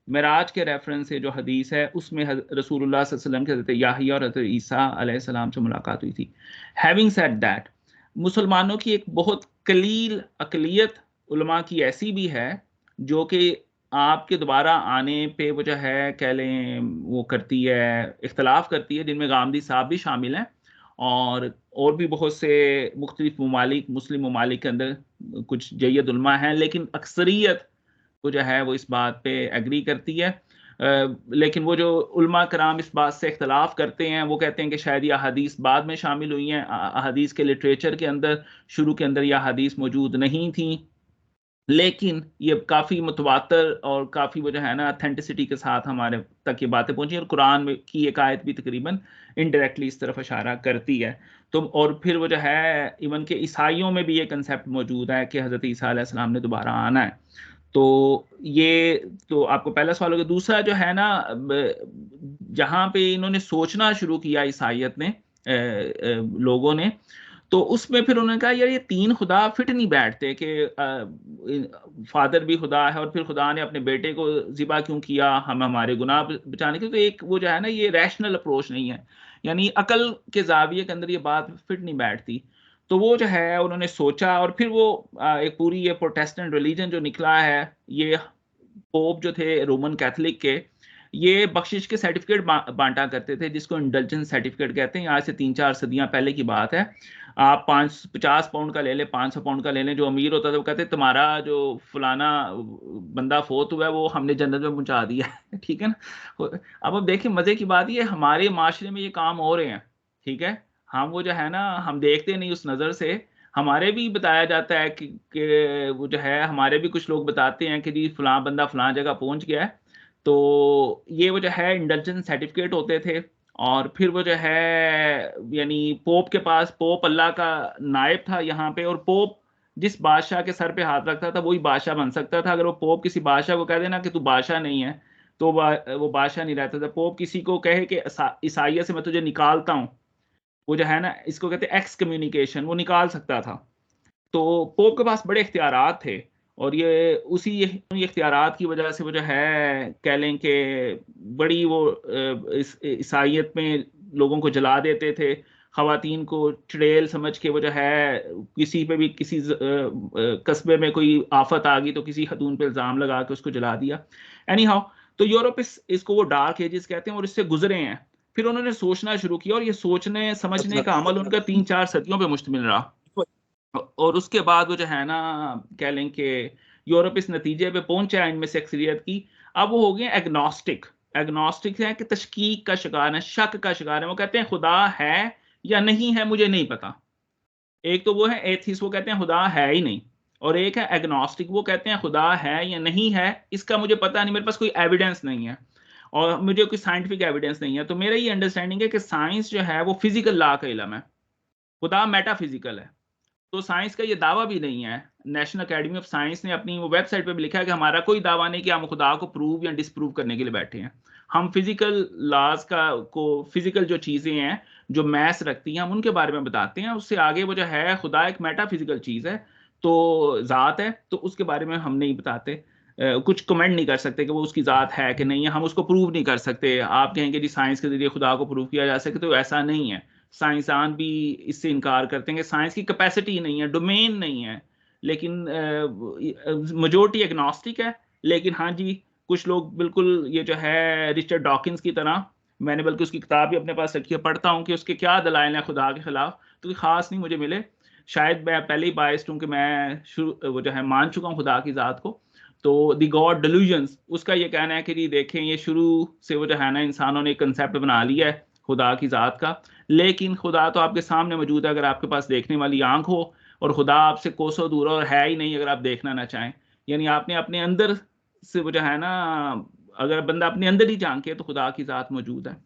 मेराज के रेफरेंस से जो हदीस है, उसमें रसूलुल्लाह सल्लल्लाहु अलैहि वसल्लम के हज़रत याहिया और हज़रत ईसा अलैहिस्सलाम से मुलाकात हुई थी। हैविंग सेड दैट, मुसलमानों की एक बहुत कलील अक़लियत उलमा की ऐसी भी है जो कि आपके दोबारा आने पे वो जो है कह लें वो करती है, इख्तिलाफ़ करती है, जिनमें गामदी साहब भी शामिल हैं, और भी बहुत से मुख्तलिफ ममालिक, मुस्लिम ममालिक के अंदर कुछ जय्यद उलमा हैं, लेकिन अक्सरियत वो जो है वो इस बात पे एग्री करती है। लेकिन वो जो उलमा कराम इस बात से इख्तलाफ करते हैं, वो कहते हैं कि शायद यह हदीस बाद में शामिल हुई हैं, हदीस के लिटरेचर के अंदर शुरू के अंदर यह हदीस मौजूद नहीं थी, लेकिन ये काफ़ी मुतवातर और काफ़ी वो जो है ना अथेंटिसिटी के साथ हमारे तक ये बातें पहुंची, और कुरान में की एक आयत भी तकरीबन इनडायरेक्टली इस तरफ इशारा करती है। तो और फिर वो जो है इवन के ईसाइयों में भी ये कंसेप्ट मौजूद है कि हज़रत ईसा अलैहि सलाम ने दोबारा आना है। तो ये तो आपको पहला सवाल हो गया। दूसरा जो है ना, जहाँ पे इन्होंने सोचना शुरू किया ईसाइयत ने, लोगों ने, तो उसमें फिर उन्होंने कहा यार ये तीन खुदा फिट नहीं बैठते कि फादर भी खुदा है और फिर खुदा ने अपने बेटे को ज़िबा क्यों किया, हम हमारे गुनाह बचाने के। तो एक वो जो है ना, ये रैशनल अप्रोच नहीं है, यानी अकल के जाविये के अंदर ये बात फिट नहीं बैठती। तो वो जो है उन्होंने सोचा, और फिर वो एक पूरी ये प्रोटेस्टेंट रिलीजन जो निकला है, ये पोप जो थे रोमन कैथोलिक के, ये बख्शिश के सर्टिफिकेट बांटा करते थे, जिसको इंडल्जेंस सर्टिफिकेट कहते हैं। आज से 3-4 सदियां पहले की बात है। आप 50 पाउंड का ले लें, 500 पाउंड का ले लें, जो अमीर होता था वो कहते तुम्हारा जो फलाना बंदा फोत हुआ है वो हमने जन्नत में पहुंचा दिया है। ठीक है ना। अब देखिए मजे की बात ये, हमारे माशरे में ये काम हो रहे हैं, ठीक है, हम वो जो है ना, हम देखते नहीं उस नज़र से। हमारे भी बताया जाता है कि वो जो है, हमारे भी कुछ लोग बताते हैं कि जी फलां बंदा फलां जगह पहुंच गया है। तो ये वो जो है इंडल्जेंस सर्टिफिकेट होते थे, और फिर वो जो है यानी पोप के पास, पोप अल्लाह का नायब था यहाँ पे, और पोप जिस बादशाह के सर पे हाथ रखता था वही बादशाह बन सकता था। अगर वो पोप किसी बादशाह को कह देना कि तू बादशाह नहीं है, तो वो बादशाह नहीं रहता था। पोप किसी को कहे कि ईसाइयत से मैं तुझे निकालता हूँ, वो जो है ना, इसको कहते हैं एक्स कम्युनिकेशन, वो निकाल सकता था। तो पोप के पास बड़े इख्तियारात थे, और ये उसी इख्तियारात की वजह से वो जो है कह लें कि बड़ी वो ईसाइयत में लोगों को जला देते थे, खवातीन को चुड़ैल समझ के वो जो है किसी पे भी, किसी कस्बे में कोई आफत आ गई तो किसी खतून पे इल्ज़ाम लगा के उसको जला दिया। एनी हाउ, तो यूरोप इसको वो डार्क एजेस कहते हैं, और इससे गुजरे हैं। फिर उन्होंने सोचना शुरू किया, और ये सोचने समझने का अमल उनका 3-4 सदियों पे मुश्तमिल रहा। और उसके बाद वो जो है ना, कह लें कि यूरोप इस नतीजे पे पहुंचा है इनमें से अक्सरियत की, अब वो हो गए एग्नोस्टिक। एग्नोस्टिक है कि तशकीक का शिकार है, शक का शिकार है। वो कहते हैं खुदा है या नहीं है मुझे नहीं पता। एक तो वो है एथिस्ट, वो कहते हैं खुदा है ही नहीं, और एक है एग्नोस्टिक, वो कहते हैं खुदा है या नहीं है इसका मुझे पता नहीं, मेरे पास कोई एविडेंस नहीं है और मुझे कोई साइंटिफिक एविडेंस नहीं है। तो मेरा ये अंडरस्टैंडिंग है कि साइंस जो है वो फिजिकल लॉ का इल्म है, खुदा मेटाफिजिकल है। तो साइंस का ये दावा भी नहीं है। नेशनल एकेडमी ऑफ साइंस ने अपनी वो वेबसाइट पे भी लिखा है कि हमारा कोई दावा नहीं कि हम खुदा को प्रूव या डिसप्रूव करने के लिए बैठे हैं। हम फिजिकल लॉज को, फिजिकल जो चीजें हैं जो मैथ्स रखती हैं, हम उनके बारे में बताते हैं। उससे आगे वो जो है खुदा एक मेटाफिजिकल चीज है, तो ज़ात है, तो उसके बारे में हम नहीं बताते। कुछ कमेंट नहीं कर सकते कि वो उसकी ज़ात है कि नहीं है, हम उसको प्रूव नहीं कर सकते। आप कहेंगे जी साइंस के जरिए खुदा को प्रूव किया जा सके, तो ऐसा नहीं है। साइंसदान भी इससे इनकार करते हैं कि साइंस की कैपेसिटी नहीं है, डोमेन नहीं है। लेकिन मेजॉरिटी एग्नोस्टिक है। लेकिन हाँ जी, कुछ लोग बिल्कुल ये जो है रिचर्ड डॉकिंस की तरह, मैंने बल्कि उसकी किताब भी अपने पास रखी है, पढ़ता हूँ कि उसके क्या दलाइल हैं खुदा के खिलाफ, तो खास नहीं मुझे मिले। शायद मैं पहले ही बायस्ड हूँ कि मैं शुरू वो जो है मान चुका हूँ खुदा की ज़ात को। तो द गॉड डिल्यूजन्स, उसका ये कहना है कि जी देखें, ये शुरू से वो जो है ना, इंसानों ने एक कंसेप्ट बना लिया है खुदा की ज़ात का, लेकिन खुदा तो आपके सामने मौजूद है अगर आपके पास देखने वाली आंख हो, और खुदा आपसे कोसों दूर और है ही नहीं अगर आप देखना ना चाहें। यानी आपने अपने अंदर से वो जो है ना, अगर बंदा अपने अंदर ही झांके तो खुदा की ज़ात मौजूद है।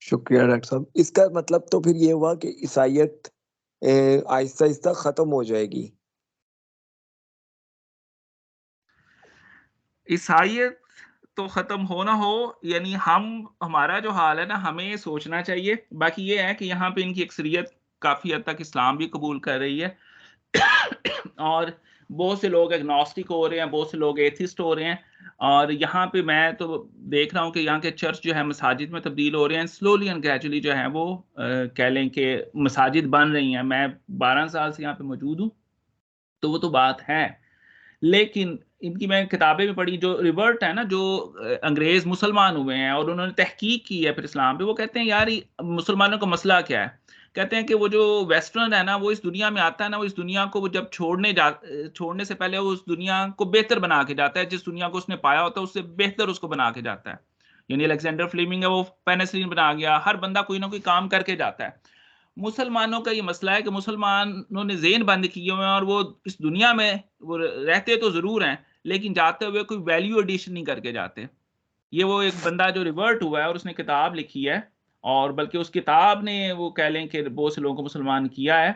शुक्रिया डॉक्टर साहब। इसका मतलब तो फिर ये हुआ कि ईसाइयत आहिस्ता आहिस्ता खत्म हो जाएगी। ईसाइयत तो खत्म हो ना हो, यानी हमारा जो हाल है ना, हमें सोचना चाहिए। बाकी ये है कि यहाँ पे इनकी अक्सरियत काफी हद तक इस्लाम भी कबूल कर रही है और बहुत से लोग एग्नोस्टिक हो रहे हैं, बहुत से लोग एथिस्ट हो रहे हैं। और यहाँ पे मैं तो देख रहा हूँ कि यहाँ के चर्च जो है मसाजिद में तब्दील हो रहे हैं, स्लोली एंड ग्रेजुअली जो है वो कह लें कि मसाजिद बन रही हैं। मैं 12 साल से यहाँ पे मौजूद हूँ, तो वो तो बात है। लेकिन इनकी मैं किताबें भी पढ़ी, जो रिवर्ट है ना, जो अंग्रेज मुसलमान हुए हैं और उन्होंने तहकीक की है फिर इस्लाम पे, वो कहते हैं यार मुसलमानों का मसला क्या है। कहते हैं कि वो जो वेस्टर्न है ना, वो इस दुनिया में आता है ना, वो इस दुनिया को वो जब छोड़ने से पहले वो उस दुनिया को बेहतर बना के जाता है, जिस दुनिया को उसने पाया होता है उससे बेहतर उसको बना के जाता है। यानी अलेक्जेंडर फ्लेमिंग है, वो पेनिसिलिन बना गया, हर बंदा कोई ना कोई काम करके जाता है। मुसलमानों का ये मसला है कि मुसलमानों ने ज़ेहन बंद किए हुए हैं और वो इस दुनिया में वो रहते तो ज़रूर हैं, लेकिन जाते हुए कोई वैल्यू एडिशन नहीं करके जाते। ये वो एक बंदा जो रिवर्ट हुआ है और उसने किताब लिखी है, और बल्कि उस किताब ने वो कह लें कि बहुत से लोगों को मुसलमान किया है।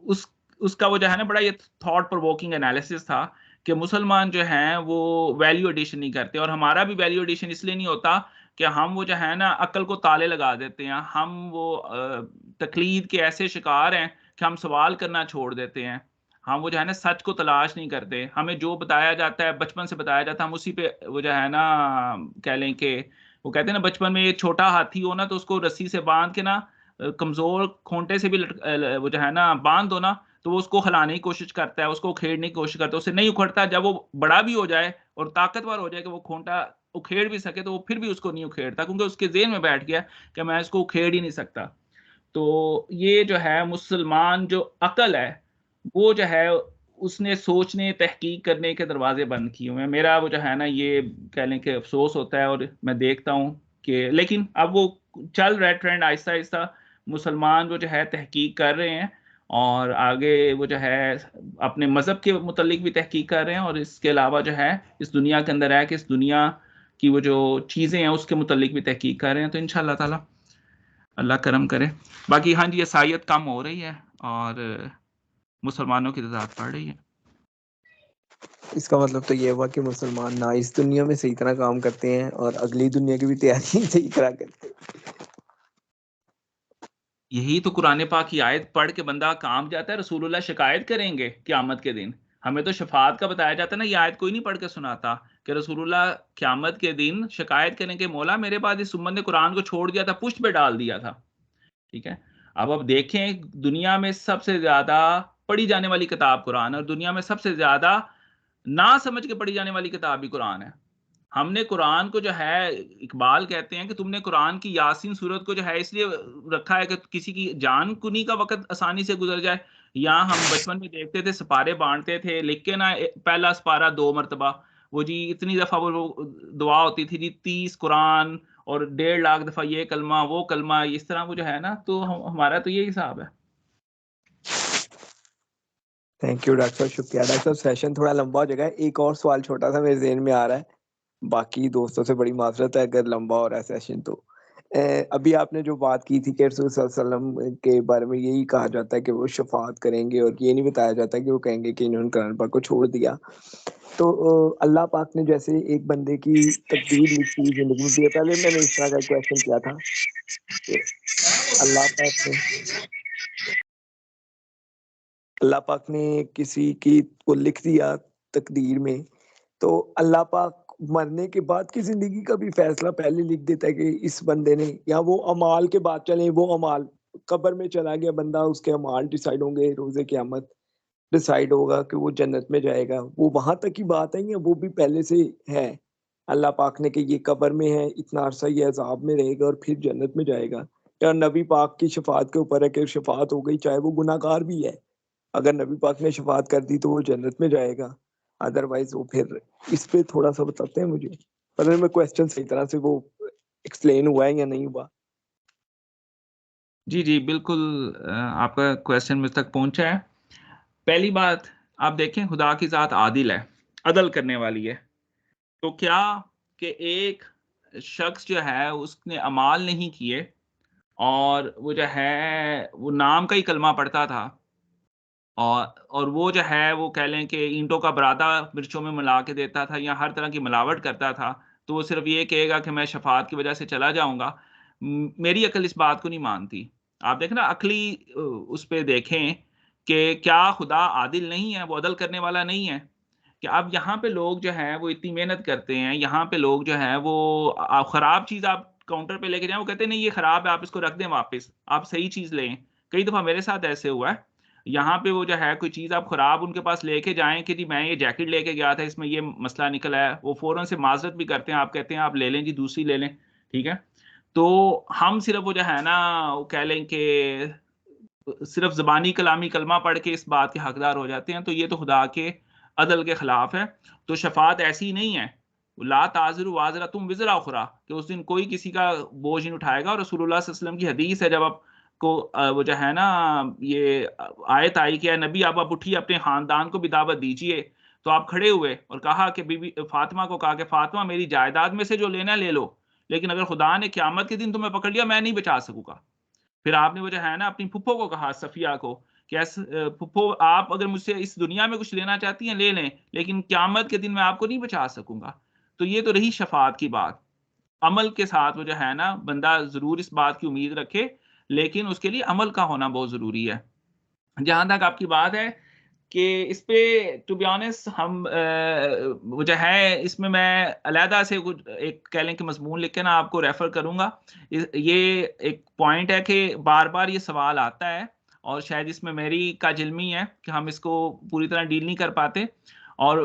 उस उसका वो जो है ना, बड़ा ये थॉट प्रोवोकिंग एनालिसिस था कि मुसलमान जो हैं वो वैल्यू एडिशन नहीं करते, और हमारा भी वैल्यू एडिशन इसलिए नहीं होता कि हम वो जो है ना अक्ल को ताले लगा देते हैं, हम वो तकलीद के ऐसे शिकार हैं कि हम सवाल करना छोड़ देते हैं, हम वो जो है ना सच को तलाश नहीं करते, हमें जो बताया जाता है बचपन से बताया जाता है हम उसी पे वो जो है ना कह लें कि वो कहते हैं ना, बचपन में एक छोटा हाथी हो ना तो उसको रस्सी से बांध के ना कमजोर खूंटे से भी वो जो है ना बांध दो ना, तो वो उसको हिलाने की कोशिश करता है, उसको उखेड़ने की कोशिश करता है, उससे नहीं उखड़ता। जब वो बड़ा भी हो जाए और ताकतवर हो जाए कि वो खूंटा उखेड़ भी सके, तो वो फिर भी उसको नहीं उखेड़ता, क्योंकि उसके ज़हन में बैठ गया कि मैं इसको उखेड़ ही नहीं सकता। तो ये जो है मुसलमान जो अक्ल है, वो जो है उसने सोचने, तहकीक करने के दरवाजे बंद किए हुए हैं। मेरा वो जो है ना ये कह लें कि अफ़सोस होता है, और मैं देखता हूँ कि लेकिन अब वो चल रहा है ट्रेंड, आहिस्ता-आहिस्ता मुसलमान वो जो है तहकीक कर रहे हैं, और आगे वो जो है अपने मज़हब के मुतालिक भी तहकीक कर रहे हैं, और इसके अलावा जो है इस दुनिया के अंदर है कि इस दुनिया की वो जो चीज़ें हैं उसके मुतालिक भी तहकीक कर रहे हैं। तो इंशाअल्लाह ताला अल्लाह करम करे। बाकी हाँ जी, ईसाईयत कम हो रही है और मुसलमानों की तादाद बढ़ रही है। इसका मतलब तो ये हुआ कि मुसलमान ना इस दुनिया में सही तरह काम करते हैं और अगली दुनिया की भी तैयारी सही तरह करते हैं। यही तो कुरान पाक की आयत पढ़ के बंदा काम जाता है, रसूलुल्लाह शिकायत करेंगे क़यामत के दिन। हमें तो शफ़ाअत का बताया जाता है ना, ये आयत कोई नहीं पढ़ के सुनाता कि रसूलुल्लाह क़यामत के दिन शिकायत करेंगे, मौला मेरे बाद इस उम्मत ने कुरान को छोड़ दिया था, पुश्त पे डाल दिया था। ठीक है? अब देखें, दुनिया में सबसे ज़्यादा पढ़ी जाने वाली किताब कुरान है, और दुनिया में सबसे ज़्यादा ना समझ के पढ़ी जाने वाली किताब भी कुरान है। हमने कुरान को जो है, इकबाल कहते हैं कि तुमने कुरान की यासीन सूरत को जो है इसलिए रखा है कि किसी की जान कुनी का वक़्त आसानी से गुज़र जाए। या हम बचपन में देखते थे सिपारे बाँटते थे, लिख के ना पहला सिपारा 2 मरतबा, वो जी इतनी दफ़ा वो दुआ होती थी जी 30 कुरान और 1.5 लाख दफ़ा ये कलमा, वो कलमा, इस तरह वो जो है ना, तो हमारा तो ये हिसाब है। थैंक यू डॉक्टर साहब, शुक्रिया। डॉक्टर साहब सेशन थोड़ा लंबा हो जाएगा, एक और सवाल छोटा-सा मेरे ज़हन में आ रहा है। बाकी दोस्तों से बड़ी माज़रत है अगर लंबा हो रहा है सेशन तो। अभी आपने जो बात की थी कि रसूल सल्लल्लाहु अलैहि वसल्लम के बारे में यही कहा जाता है कि वो शफ़ाअत करेंगे, और ये नहीं बताया जाता कि वो कहेंगे कि इन्होंने कुरान पाक को छोड़ दिया। तो अल्लाह पाक ने जैसे एक बंदे की तकदीर लिखी ज़िंदगी में, पहले मैंने इस तरह का क्वेश्चन किया था कि अल्लाह पाक ने अल्लाह पाक ने किसी की को लिख दिया तकदीर में, तो अल्लाह पाक मरने के बाद की ज़िंदगी का भी फ़ैसला पहले लिख देता है कि इस बंदे ने, या वो अमाल के बाद चलें, वो अमाल कब्र में चला गया बंदा, उसके अमाल डिसाइड होंगे, रोज़े क़यामत डिसाइड होगा कि वो जन्नत में जाएगा। वो वहाँ तक की बात है या वो भी पहले से है? अल्लाह पाक ने कि ये कब्र में है, इतना अरसा ये अज़ाब में रहेगा और फिर जन्नत में जाएगा। या नबी पाक की शफ़ाअत के ऊपर है कि शफ़ाअत हो गई, चाहे वो गुनाहगार भी है। अगर नबी पाक ने शफ़ाअत कर दी तो वो जन्नत में जाएगा, अदरवाइज़ वो फिर, इस पे थोड़ा-सा बताते हैं मुझे? पता नहीं मैं क्वेश्चन सही तरह से वो एक्सप्लेन हुआ है या नहीं हुआ? जी, जी, बिल्कुल आपका क्वेश्चन मुझ तक पहुँचा है। पहली बात, आप देखें खुदा की ज़ात आदिल है, अदल करने वाली है। तो क्या कि एक शख्स जो है उसने अमाल नहीं किए, और वो जो है वो नाम का ही कलमा पढ़ता था, और वो जो है वो कह लें कि ईंटों का बुरादा मिर्चों में मिला के देता था या हर तरह की मिलावट करता था, तो वो सिर्फ़ ये कहेगा कि मैं शफ़ाअत की वज़ह से चला जाऊँगा। मेरी अक्ल इस बात को नहीं मानती। आप देखें ना, अक़ली उस पे देखें कि क्या खुदा आदिल नहीं है, वो अदल करने वाला नहीं है? कि अब यहाँ पे लोग जो हैं वो इतनी मेहनत करते हैं, यहाँ पे लोग जो हैं वो ख़राब चीज़ आप काउंटर पे लेके जाएँ, वो कहते हैं नहीं ये ख़राब है, आप इसको रख दें वापस, आप सही चीज़ लें। कई दफ़ा मेरे साथ ऐसे हुआ है, यहाँ पे वो जो है कोई चीज़ आप ख़राब उनके पास लेके जाएँ कि जी मैं ये जैकेट लेके गया था, इसमें ये मसला निकला है, वो फ़ौरन से माज़रत भी करते हैं, आप कहते हैं आप ले लें जी, दूसरी ले लें, ठीक है? तो हम सिर्फ़ वो जो है ना, वो कह लें कि सिर्फ़ ज़बानी कलामी कलमा पढ़ के इस बात के हकदार हो जाते हैं, तो ये तो खुदा के अदल के ख़िलाफ़ है। तो शफ़ाअत ऐसी नहीं है, ला ताज़िरु वाज़िरतुम विज़रा उख़रा, कि उस दिन कोई किसी का बोझ नहीं उठाएगा। और रसूलुल्लाह सल्लल्लाहु अलैहि वसल्लम की हदीस है, जब आपको वो जो है ना, ये आयत आई कि नबी आप उठिए, अपने ख़ानदान को भी दावत दीजिए। तो आप खड़े हुए और कहा कि बीबी फ़ातिमा को कहा कि फ़ातिमा मेरी जायदाद में से जो लेना है ले लो, लेकिन अगर खुदा ने क़यामत के दिन तुम्हें पकड़ लिया, मैं नहीं बचा सकूँगा। फिर आपने वो जो है ना अपनी फूफो को कहा, सफिया को, कि फूफो आप अगर मुझसे इस दुनिया में कुछ लेना चाहती हैं ले लें, लेकिन क़यामत के दिन मैं आपको नहीं बचा सकूँगा। तो ये तो रही शफ़ाअत की बात। अमल के साथ वो जो है ना, बंदा ज़रूर इस बात की उम्मीद रखे, लेकिन उसके लिए अमल का होना बहुत ज़रूरी है। जहाँ तक आपकी बात है कि इस पे टू बी ऑनेस्ट हम वो जो है, इसमें मैं अलहदा से कुछ एक कह लें कि मज़मून लिख के ना आपको रेफ़र करूँगा। ये एक पॉइंट है कि बार-बार ये सवाल आता है, और शायद इसमें मेरी काजिल्मी है कि हम इसको पूरी तरह डील नहीं कर पाते। और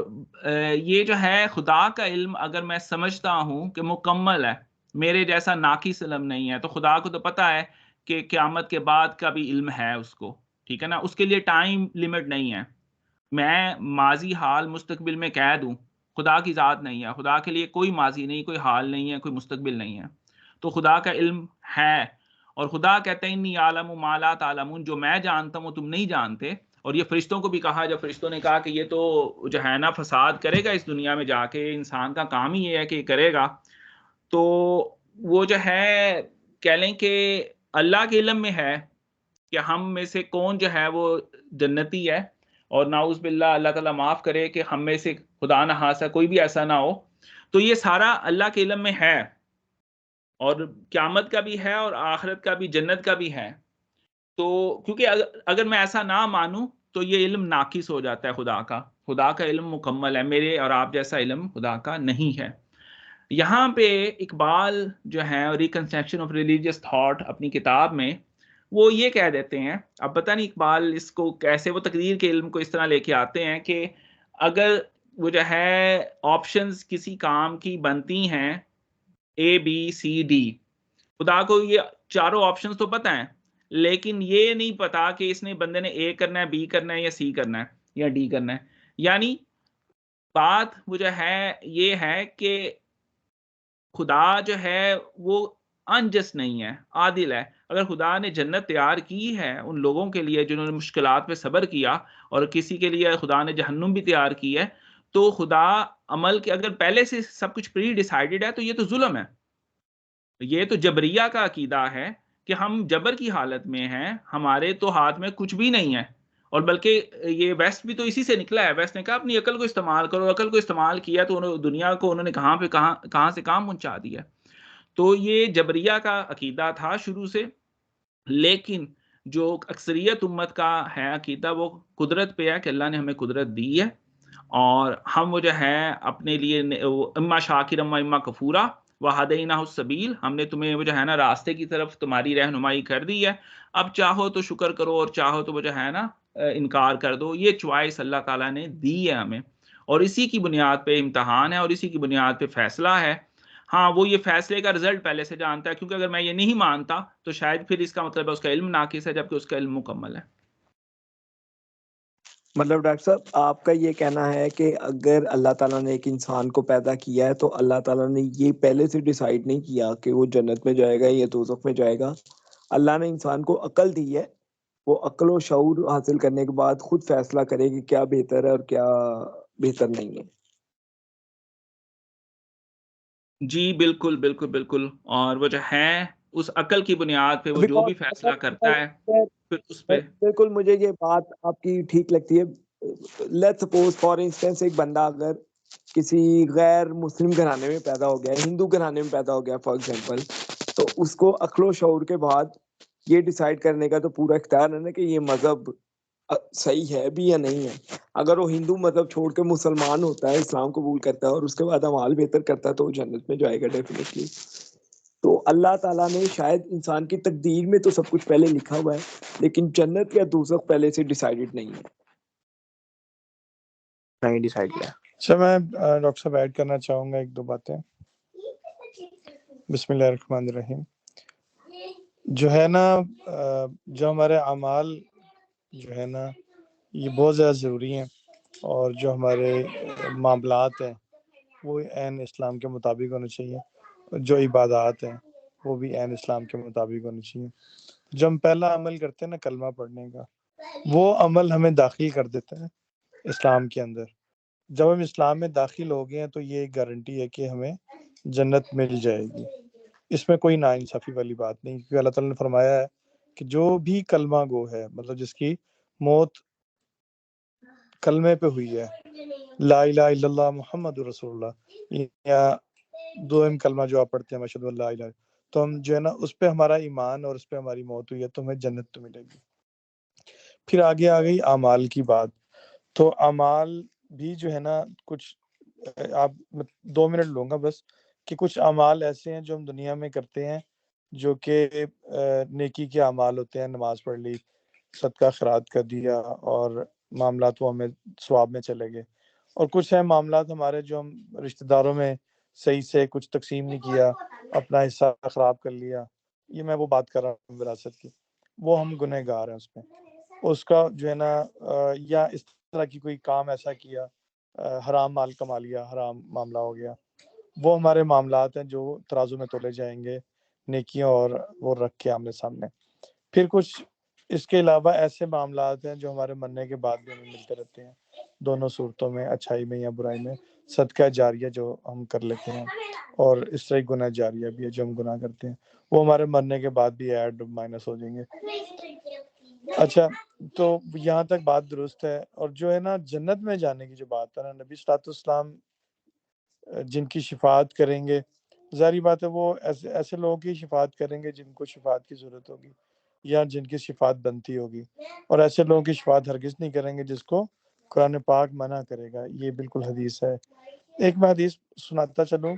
ये जो है खुदा का इल्म, अगर मैं समझता हूँ कि मुकम्मल है, मेरे जैसा नाक़िस इल्म नहीं है, तो खुदा को तो पता है कि क़यामत के बाद का भी इल्म है उसको, ठीक है ना? उसके लिए टाइम लिमिट नहीं है। मैं माज़ी, हाल, मुस्तक़बिल में कैद हूँ, खुदा की ज़ात नहीं है। खुदा के लिए कोई माज़ी नहीं, कोई हाल नहीं है, कोई मुस्तक़बिल नहीं है। तो खुदा का इल्म है, और खुदा कहते हैं इन्नी आलमु मा ला तालमून, जो मैं जानता हूँ तुम नहीं जानते। और ये फ़रिश्तों को भी कहा, जब फ़रिश्तों ने कहा कि ये तो जो है ना फ़साद करेगा इस दुनिया में जाके, इंसान का काम ही ये है कि करेगा। तो वो जो है, कह लें कि अल्लाह के इल्म में है कि हम में से कौन जो है वो जन्नती है, और नाउज़ बिल्लाह, अल्लाह ताला माफ़ करे कि हम में से खुदा न खासा कोई भी ऐसा ना हो। तो ये सारा अल्लाह के इल्म में है, और क़यामत का भी है और आखिरत का भी, जन्नत का भी है। तो क्योंकि अगर मैं ऐसा ना मानूँ, तो ये इल्म नाक़िस हो जाता है खुदा का। खुदा का इल्म मुकम्मल है, मेरे और आप जैसा इल्म खुदा का नहीं है। यहाँ पे इकबाल जो है, रिकंस्ट्रक्शन ऑफ रिलीजियस थॉट, अपनी किताब में वो ये कह देते हैं, अब पता नहीं इकबाल इसको कैसे वो तकदीर के इल्म को इस तरह लेके आते हैं कि अगर वो जो है ऑप्शंस किसी काम की बनती हैं, ए, बी, सी, डी, खुदा को ये चारों ऑप्शंस तो पता हैं, लेकिन ये नहीं पता कि इसने बंदे ने ए करना है, बी करना है, या सी करना है, या डी करना है। यानी बात वो जो है ये है कि खुदा जो है वो अनजस्ट नहीं है, आदिल है। अगर खुदा ने जन्नत तैयार की है उन लोगों के लिए जिन्होंने मुश्किलात पे सब्र किया, और किसी के लिए खुदा ने जहन्नुम भी तैयार की है, तो खुदा अमल के अगर पहले से सब कुछ प्री डिसाइडेड है, तो ये तो ज़ुल्म है। ये तो जबरिया का अकीदा है कि हम जबर की हालत में हैं, हमारे तो हाथ में कुछ भी नहीं है। और बल्कि ये वेस्ट भी तो इसी से निकला है। वेस्ट ने कहा अपनी अकल को इस्तेमाल करो, अकल को इस्तेमाल किया तो दुनिया को उन्होंने कहाँ से कहाँ पहुँचा दिया। तो ये जबरिया का अकीदा था शुरू से, लेकिन जो अक्सरियत उम्मत का है अकीदा, वो कुदरत पे है कि अल्लाह ने हमें कुदरत दी है, और हम वो जो है अपने लिए इम्मा शाकिरम व इम्मा कफूरा व हदैनाहु सबील, हमने तुम्हें वो जो है ना रास्ते की तरफ तुम्हारी रहनुमाई कर दी है। अब चाहो तो शुक्र करो, और चाहो तो वो जो है ना इनकार कर दो। ये चॉइस अल्लाह ताला ने दी है हमें, और इसी की बुनियाद पे इम्तिहान है, और इसी की बुनियाद पे फैसला है। हाँ, वो ये फैसले का रिजल्ट पहले से जानता है, क्योंकि अगर मैं ये नहीं मानता तो शायद फिर इसका मतलब है उसका इल्म नाकिस है, जबकि उसका इल्म मुकम्मल है। मतलब डॉक्टर साहब, आपका ये कहना है कि अगर अल्लाह ताला ने एक इंसान को पैदा किया है, तो अल्लाह ताला ने ये पहले से डिसाइड नहीं किया कि वो जन्नत में जाएगा या दोज़ख में जाएगा। अल्लाह ने इंसान को अक्ल दी है, वो अक्ल और शऊर हासिल करने के बाद खुद फैसला करे कि क्या बेहतर है और क्या बेहतर नहीं है। जी, बिल्कुल, बिल्कुल, बिल्कुल। और वो जो है, उस अकल की बुनियाद पे वो जो बिकॉज़ भी फैसला करता है, फिर उस पे बिल्कुल मुझे ये बात आपकी ठीक लगती है। लेट्स सपोज फॉर इंस्टेंस एक बंदा अगर किसी गैर मुस्लिम घराने में पैदा हो गया, हिंदू घराने में पैदा हो गया फॉर एग्जांपल, तो उसको अक्ल और शऊर के बाद ये डिसाइड करने का तो पूरा इख्तियार है ना कि ये मजहब सही है भी या नहीं है। अगर वो हिंदू मजहब छोड़ के मुसलमान होता है, इस्लाम कबूल करता है और उसके बाद अमाल बेहतर करता है, तो वो जन्नत में जाएगा डेफिनेटली। तो अल्लाह ताला ने शायद इंसान की तकदीर में तो सब कुछ पहले लिखा हुआ है, लेकिन जन्नत या दोज़ख पहले से डिसाइडेड नहीं है। नहीं डिसाइड किया। अच्छा, मैं डॉक्टर साहब ऐड करना चाहूँगा एक दो बातें। बिस्मिल्लाहिर्रहमानिर्रहीम। जो है ना जो हमारे अमाल जो है ना ये बहुत ज़्यादा ज़रूरी हैं, और जो हमारे मामलात हैं वो ऐन इस्लाम के मुताबिक होने चाहिए, जो इबादत हैं वो भी ऐन इस्लाम के मुताबिक होनी चाहिए। जब हम पहला अमल करते हैं ना कलमा पढ़ने का, वो अमल हमें दाखिल कर देता है इस्लाम के अंदर। जब हम इस्लाम में दाखिल हो गए हैं तो ये एक गारंटी है कि हमें जन्नत मिल जाएगी। इसमें कोई नाइंसाफ़ी वाली बात नहीं, क्योंकि अल्लाह ताला ने फरमाया है कि जो भी कलमा गो है, मतलब जिसकी मौत कलमे पे हुई है, ला इलाहा इल्लल्लाह मुहम्मदुर रसूलुल्लाह, या दोम कलमा जो आप पढ़ते हैं अशहदु अल्ला इलाहा, तो हम जो है ना उस पे हमारा ईमान और उस पे हमारी मौत हुई है तो हमें जन्नत तो मिलेगी। फिर आगे आ गई अमाल की बात। तो अमाल भी जो है ना कुछ आप 2 मिनट लूँगा बस, कि कुछ अमाल ऐसे हैं जो हम दुनिया में करते हैं जो कि नेकी के अमाल होते हैं, नमाज़ पढ़ ली, सदका खैरात कर दिया और मामलात वो हमें सवाब में चले गए। और कुछ हैं मामलात हमारे जो हम रिश्तेदारों में सही से कुछ तक़सीम नहीं किया, अपना हिस्सा ख़राब कर लिया, ये मैं वो बात कर रहा हूँ विरासत की, वो हम गुनहगार हैं उसमें। उसका जो है ना या इस तरह की कोई काम ऐसा किया, हराम माल कमा लिया, हराम मामला हो गया, वो हमारे मामलात हैं जो तराजू में तोले जाएंगे नेकियों और वो रख के आमने सामने। फिर कुछ इसके अलावा ऐसे मामलात हैं जो हमारे मरने के बाद भी हमें मिलते रहते हैं, दोनों सूरतों में, अच्छाई में या बुराई में। सदका जारिया जो हम कर लेते हैं, और इस तरह गुनाह जारिया भी है जो हम गुनाह करते हैं, वो हमारे मरने के बाद भी ऐड माइनस हो जाएंगे। अच्छा, तो यहाँ तक बात दुरुस्त है। और जो है ना जन्नत में जाने की जो बात है ना, नबी सल्लल्लाहु अलैहि वसल्लम जिनकी शिफात करेंगे, ज़ाहिर बात है वो ऐसे ऐसे लोगों की शिफात करेंगे जिनको शिफात की ज़रूरत होगी या जिनकी शिफात बनती होगी, और ऐसे लोगों की शिफात हरगिज़ नहीं करेंगे जिसको कुरान पाक मना करेगा। ये बिल्कुल हदीस है। एक मैं हदीस सुनाता चलूँ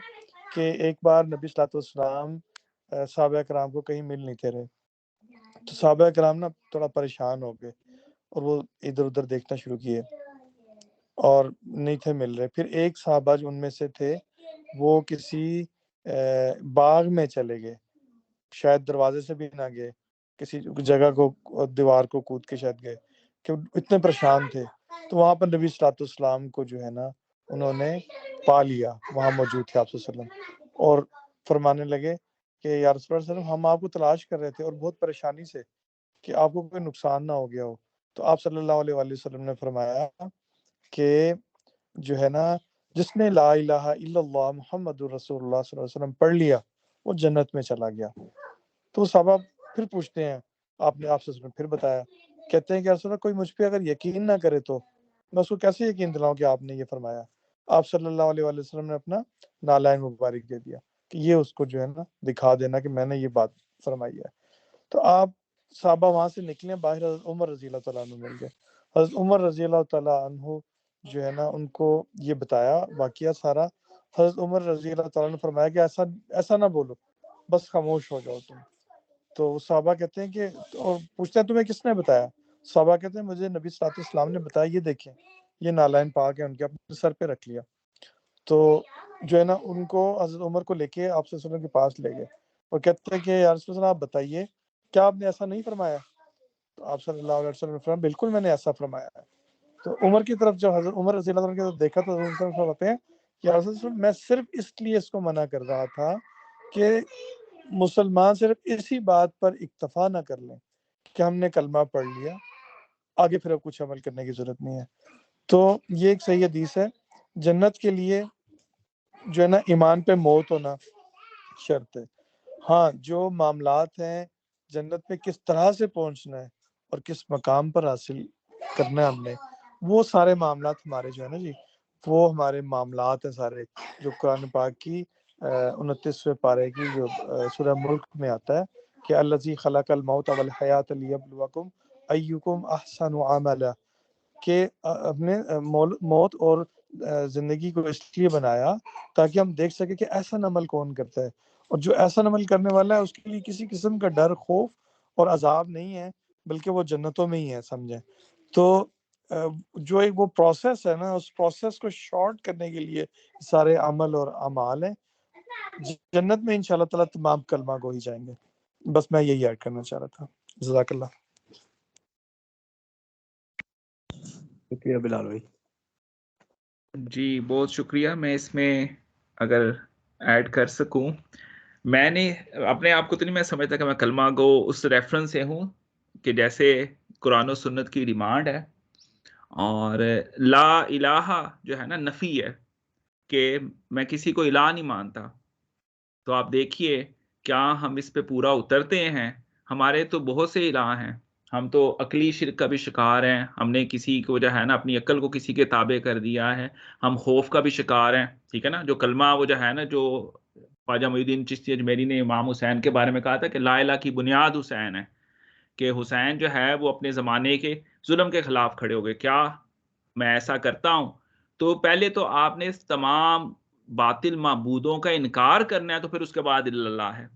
कि एक बार नबी सल्लल्लाहु अलैहि वसल्लम सहाबा कराम को कहीं मिल नहीं थे रहे, तो सहाबा कराम ना थोड़ा परेशान हो गए और वो इधर-उधर देखना शुरू किए और नहीं थे मिल रहे। फिर एक सहाबा जो उनमें से थे, वो किसी बाग में चले गए, शायद दरवाजे से भी ना गए, किसी जगह को दीवार को कूद के शायद गए, कि इतने परेशान थे। तो वहाँ पर नबी सल्लल्लाहु अलैहि वसल्लम को जो है ना उन्होंने पा लिया, वहाँ मौजूद थे आप सल्लल्लाहु अलैहि वसल्लम, और फरमाने लगे कि या रसूल अल्लाह हम आपको तलाश कर रहे थे और बहुत परेशानी से, कि आपको कोई नुकसान ना हो गया हो। तो आप सल्लल्लाहु अलैहि वसल्लम ने फरमाया कि जो है ना जिसने ला इलाहा इल्लल्लाह मुहम्मदुर रसूलुल्लाह सल्लल्लाहु अलैहि वसल्लम पढ़ लिया, वो जन्नत में चला गया। तो सहाबा फिर पूछते हैं, आपने आप सल्लल्लाहु अलैहि वसल्लम फिर बताया, कहते हैं कि या रसूल अल्लाह कोई मुझ पे अगर यकीन ना करे तो मैं उसको कैसे यकीन दिलाऊं कि आपने ये फरमाया। आप सल्लल्लाहु अलैहि वसल्लम ने अपना नालायन मुबारक दे दिया कि ये उसको जो है ना दिखा देना कि मैंने ये बात फरमाई है। तो आप साहबा वहाँ से निकले, बाहर हज़रत उमर रज़ी अल्लाह तआला अन्हु मिल गए। हज़रत उमर रज़ी अल्लाह तआला अन्हु जो है ना उनको ये बताया वाक़या सारा। हज़रत उमर रज़ी अल्लाह तआला ने फरमाया कि ऐसा ऐसा ना बोलो, बस खामोश हो जाओ तुम। तो साहबा कहते हैं कि, और पूछते हैं तुम्हें किसने बताया? साहबा कहते हैं मुझे नबी सल्लल्लाहु अलैहि वसल्लम ने बताया, ये देखें, ये नालायन पाक है, उनके अपने सर पे रख लिया। तो जो है ना उनको हज़रत उमर को लेके आप सल्लल्लाहु अलैहि वसल्लम के पास ले गए और कहते हैं कि या रसूल अल्लाह आप बताइए, क्या आपने ऐसा नहीं फरमाया? तो आप सल्लल्लाहु अलैहि वसल्लम ने फरमाया बिल्कुल मैंने ऐसा फरमाया है। तो उमर की तरफ जब हज़रत उमर रज़ी अल्लाह अन्हु की तरफ देखा तो हज़रत फरमाते हैं कि या रसूल अल्लाह मैं सिर्फ इसलिए इसको मना कर रहा था कि मुसलमान सिर्फ इसी बात पर इक्तफा ना कर लें कि हमने कलमा पढ़ लिया, आगे फिर अब कुछ अमल करने की ज़रूरत नहीं है। तो ये एक सही हदीस है। जन्नत के लिए जो है ना ईमान पे मौत होना शर्त है। हाँ, जो मामलात हैं जन्नत में किस तरह से पहुँचना है और किस मकाम पर हासिल करना है हमने, वो सारे मामलात हमारे जो है ना जी, वो हमारे मामलात हैं सारे, जो कुरान पाक की 29वें पारे की जो सूरह मुल्क में आता है कि अल्लज़ी खलक़ल मौत वल हयात लियब्लुवकुम अय्युकुम अहसनु अमला, कि अपने मौत और ज़िंदगी को इसलिए बनाया ताकि हम देख सकें कि एहसन अमल कौन करता है और जो एहसन अमल करने वाला है उसके लिए किसी किस्म का डर, खौफ और अजाब नहीं है, बल्कि वो जन्नतों में ही है, समझें। तो जो एक वो प्रोसेस है ना, उस प्रोसेस को शॉर्ट करने के लिए सारे अमल और अमाल हैं। जन्नत में इंशाल्लाह ताला तमाम कलमा गो ही जाएंगे। बस मैं यही ऐड करना चाह रहा था। जज़ाकल्लाह। शुक्रिया बिलाल भाई। जी बहुत शुक्रिया। मैं इसमें अगर ऐड कर सकूं, मैंने अपने आप को तो नहीं मैं समझता कि मैं कलमा गो उस रेफरेंस से हूं कि जैसे कुरान और सुन्नत की डिमांड है, और ला इलाहा जो है ना नफी है कि मैं किसी को इलाह नहीं मानता। तो आप देखिए क्या हम इस पे पूरा उतरते हैं? हमारे तो बहुत से इलाह हैं। हम तो अकली शिर्क का भी शिकार हैं। हमने किसी को जो है ना अपनी अक्ल को किसी के ताबे कर दिया है। हम खौफ का भी शिकार हैं, ठीक है ना? जो कलमा वो जो है ना, जो ख्वाजा मुईनुद्दीन चिश्ती अजमेरी ने इमाम हुसैन के बारे में कहा था कि ला इलाहा की बुनियाद हुसैन है, कि हुसैन जो है वो अपने ज़माने के जुल्म के खिलाफ खड़े हो गए। क्या मैं ऐसा करता हूँ? तो पहले तो आपने इस तमाम बातिल माबूदों का इनकार करना है, तो फिर उसके बाद इल्लल्लाह है।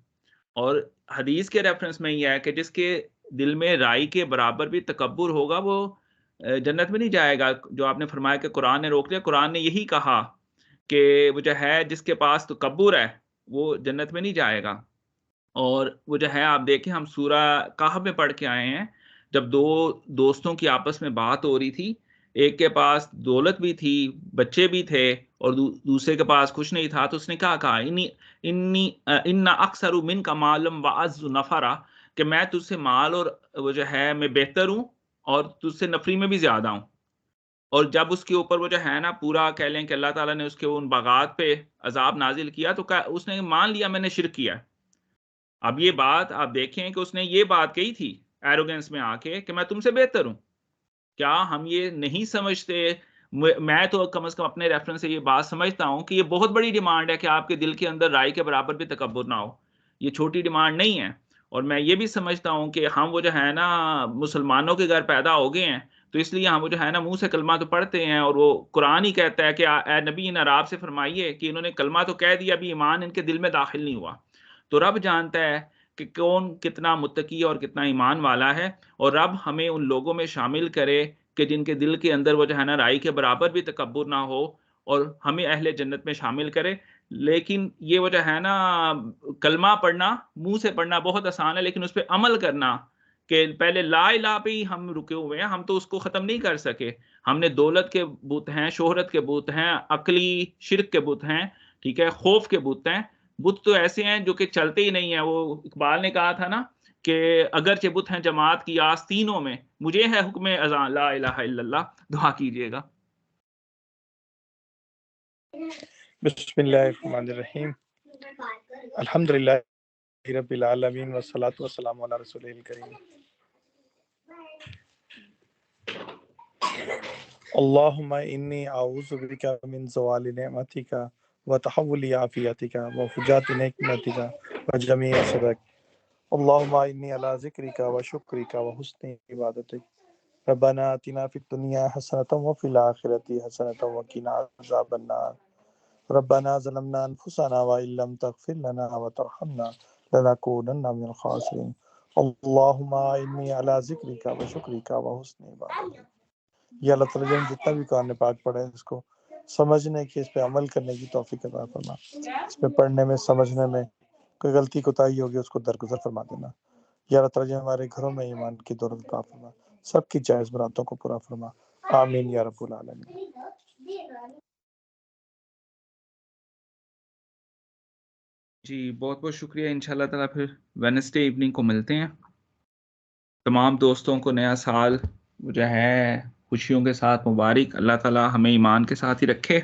और हदीस के रेफरेंस में ये है कि जिसके दिल में राई के बराबर भी तकब्बुर होगा वो जन्नत में नहीं जाएगा। जो आपने फरमाया कि कुरान ने रोक दिया, कुरान ने यही कहा कि वो जो है जिसके पास तकब्बुर है वो जन्नत में नहीं जाएगा। और वो जो है आप देखें, हम सूरा कहफ में पढ़ के आए हैं, जब दो दोस्तों की आपस में बात हो रही थी, एक के पास दौलत भी थी, बच्चे भी थे, और दूसरे के पास कुछ नहीं था, तो उसने क्या कहा, इन्ना अक्सर मिन का मालम व अज़्ज़ु नफरा, कि मैं तुझसे माल और वो जो है मैं बेहतर हूँ और तुझसे नफरी में भी ज्यादा हूँ। और जब उसके ऊपर वो जो है ना पूरा कह लें कि अल्लाह ताला ने उसके उन बागात पे अजाब नाजिल किया, तो उसने मान लिया मैंने शिर्क किया है। अब ये बात आप देखें कि उसने ये बात कही थी एरोगेंस में आके कि मैं तुमसे बेहतर हूं। क्या हम ये नहीं समझते? मैं तो कम से कम अपने रेफरेंस से ये बात समझता हूं कि ये बहुत बड़ी डिमांड है कि आपके दिल के अंदर राई के बराबर भी तकब्बुर ना हो। ये छोटी डिमांड नहीं है। और मैं ये भी समझता हूं कि हम वो जो है ना मुसलमानों के घर पैदा हो गए हैं, तो इसलिए हम वो जो है ना मुंह से कलमा तो पढ़ते हैं, और वो कुरान ही कहता है कि ए नबी इन अराब से फरमाइए कि इन्होंने कलमा तो कह दिया, अभी ईमान इनके दिल में दाखिल नहीं हुआ। तो रब जानता है कि कौन कितना मुत्तकी और कितना ईमान वाला है, और रब हमें उन लोगों में शामिल करे कि जिनके दिल के अंदर वो जो है ना राई के बराबर भी तकब्बुर ना हो, और हमें अहले जन्नत में शामिल करे। लेकिन ये वो जो है ना कलमा पढ़ना, मुंह से पढ़ना बहुत आसान है, लेकिन उस पे अमल करना, कि पहले ला इलाहा पे ही हम रुके हुए हैं, हम तो उसको खत्म नहीं कर सके। हमने दौलत के बुत हैं, शोहरत के बुत हैं, अकली शिर्क के बुत हैं, ठीक है, खौफ के बुत हैं। बुत तो ऐसे हैं जो कि चलते ही नहीं है। वो इकबाल ने कहा था ना कि अगरचे बुत हैं जमात की आस्तीनों में, मुझे है हुक्म अज़ान ला इलाहा इल्लल्लाह। दुआ कीजिएगा। बिस्मिल्लाहिर्रहमानिर्रहीम। अल्हम्दुलिल्लाहि रब्बिल आलमीन वस्सलातु वस्सलामु अला रसूलिल करीम। अल्लाहुम्मा इन्नी अऊज़ु बिका मिन ज़वालि निअमतिका व तहव्वुलि आफियतिका व फुजाति निकमतिका व जमीइ सदक। अल्लाहुम्मा इन्नी अला ज़िक्रिका व शुक्रिका व हुस्नि इबादतिक। रब्बना आतिना फिद दुनिया हसनतन व फिल आखिरति हसनतन व क़िना अज़ाबन्नार। रब्बना ज़लमना अनफुसना व इल्लम तग़फिर लना व तरहमना लनकूनन्ना मिनल ख़ासिरीन। अल्लाहुम्मा इन्नी अला ज़िक्रिका व शुक्रिका व हुस्नि इबादतिक। या अल्लाह ताला जिन जितना भी कुरान पाक पढ़े इसको समझने की, इस पे अमल करने की तौफीक अता फरमा। इस पे पढ़ने में, समझने में कोई गलती कोताही होगी उसको दरगुजर फरमा देना। या अल्लाह ताला हमारे घरों में ईमान की दौलत अता फरमा, सबकी जायज़ मुरादों को पूरा फरमा। आमीन या रब्बुल आलमीन। जी बहुत बहुत शुक्रिया। इंशाल्लाह ताला फिर वेडनेसडे इवनिंग को मिलते हैं। तमाम दोस्तों को नया साल जो है खुशियों के साथ मुबारक। अल्लाह ताला हमें ईमान के साथ ही रखे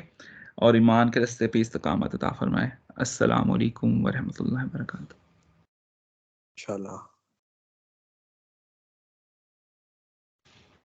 और ईमान के रास्ते पे इस्तकामत अता फरमाए। अस्सलाम वालेकुम व रहमतुल्लाहि व बरकातहू। इंशाल्लाह।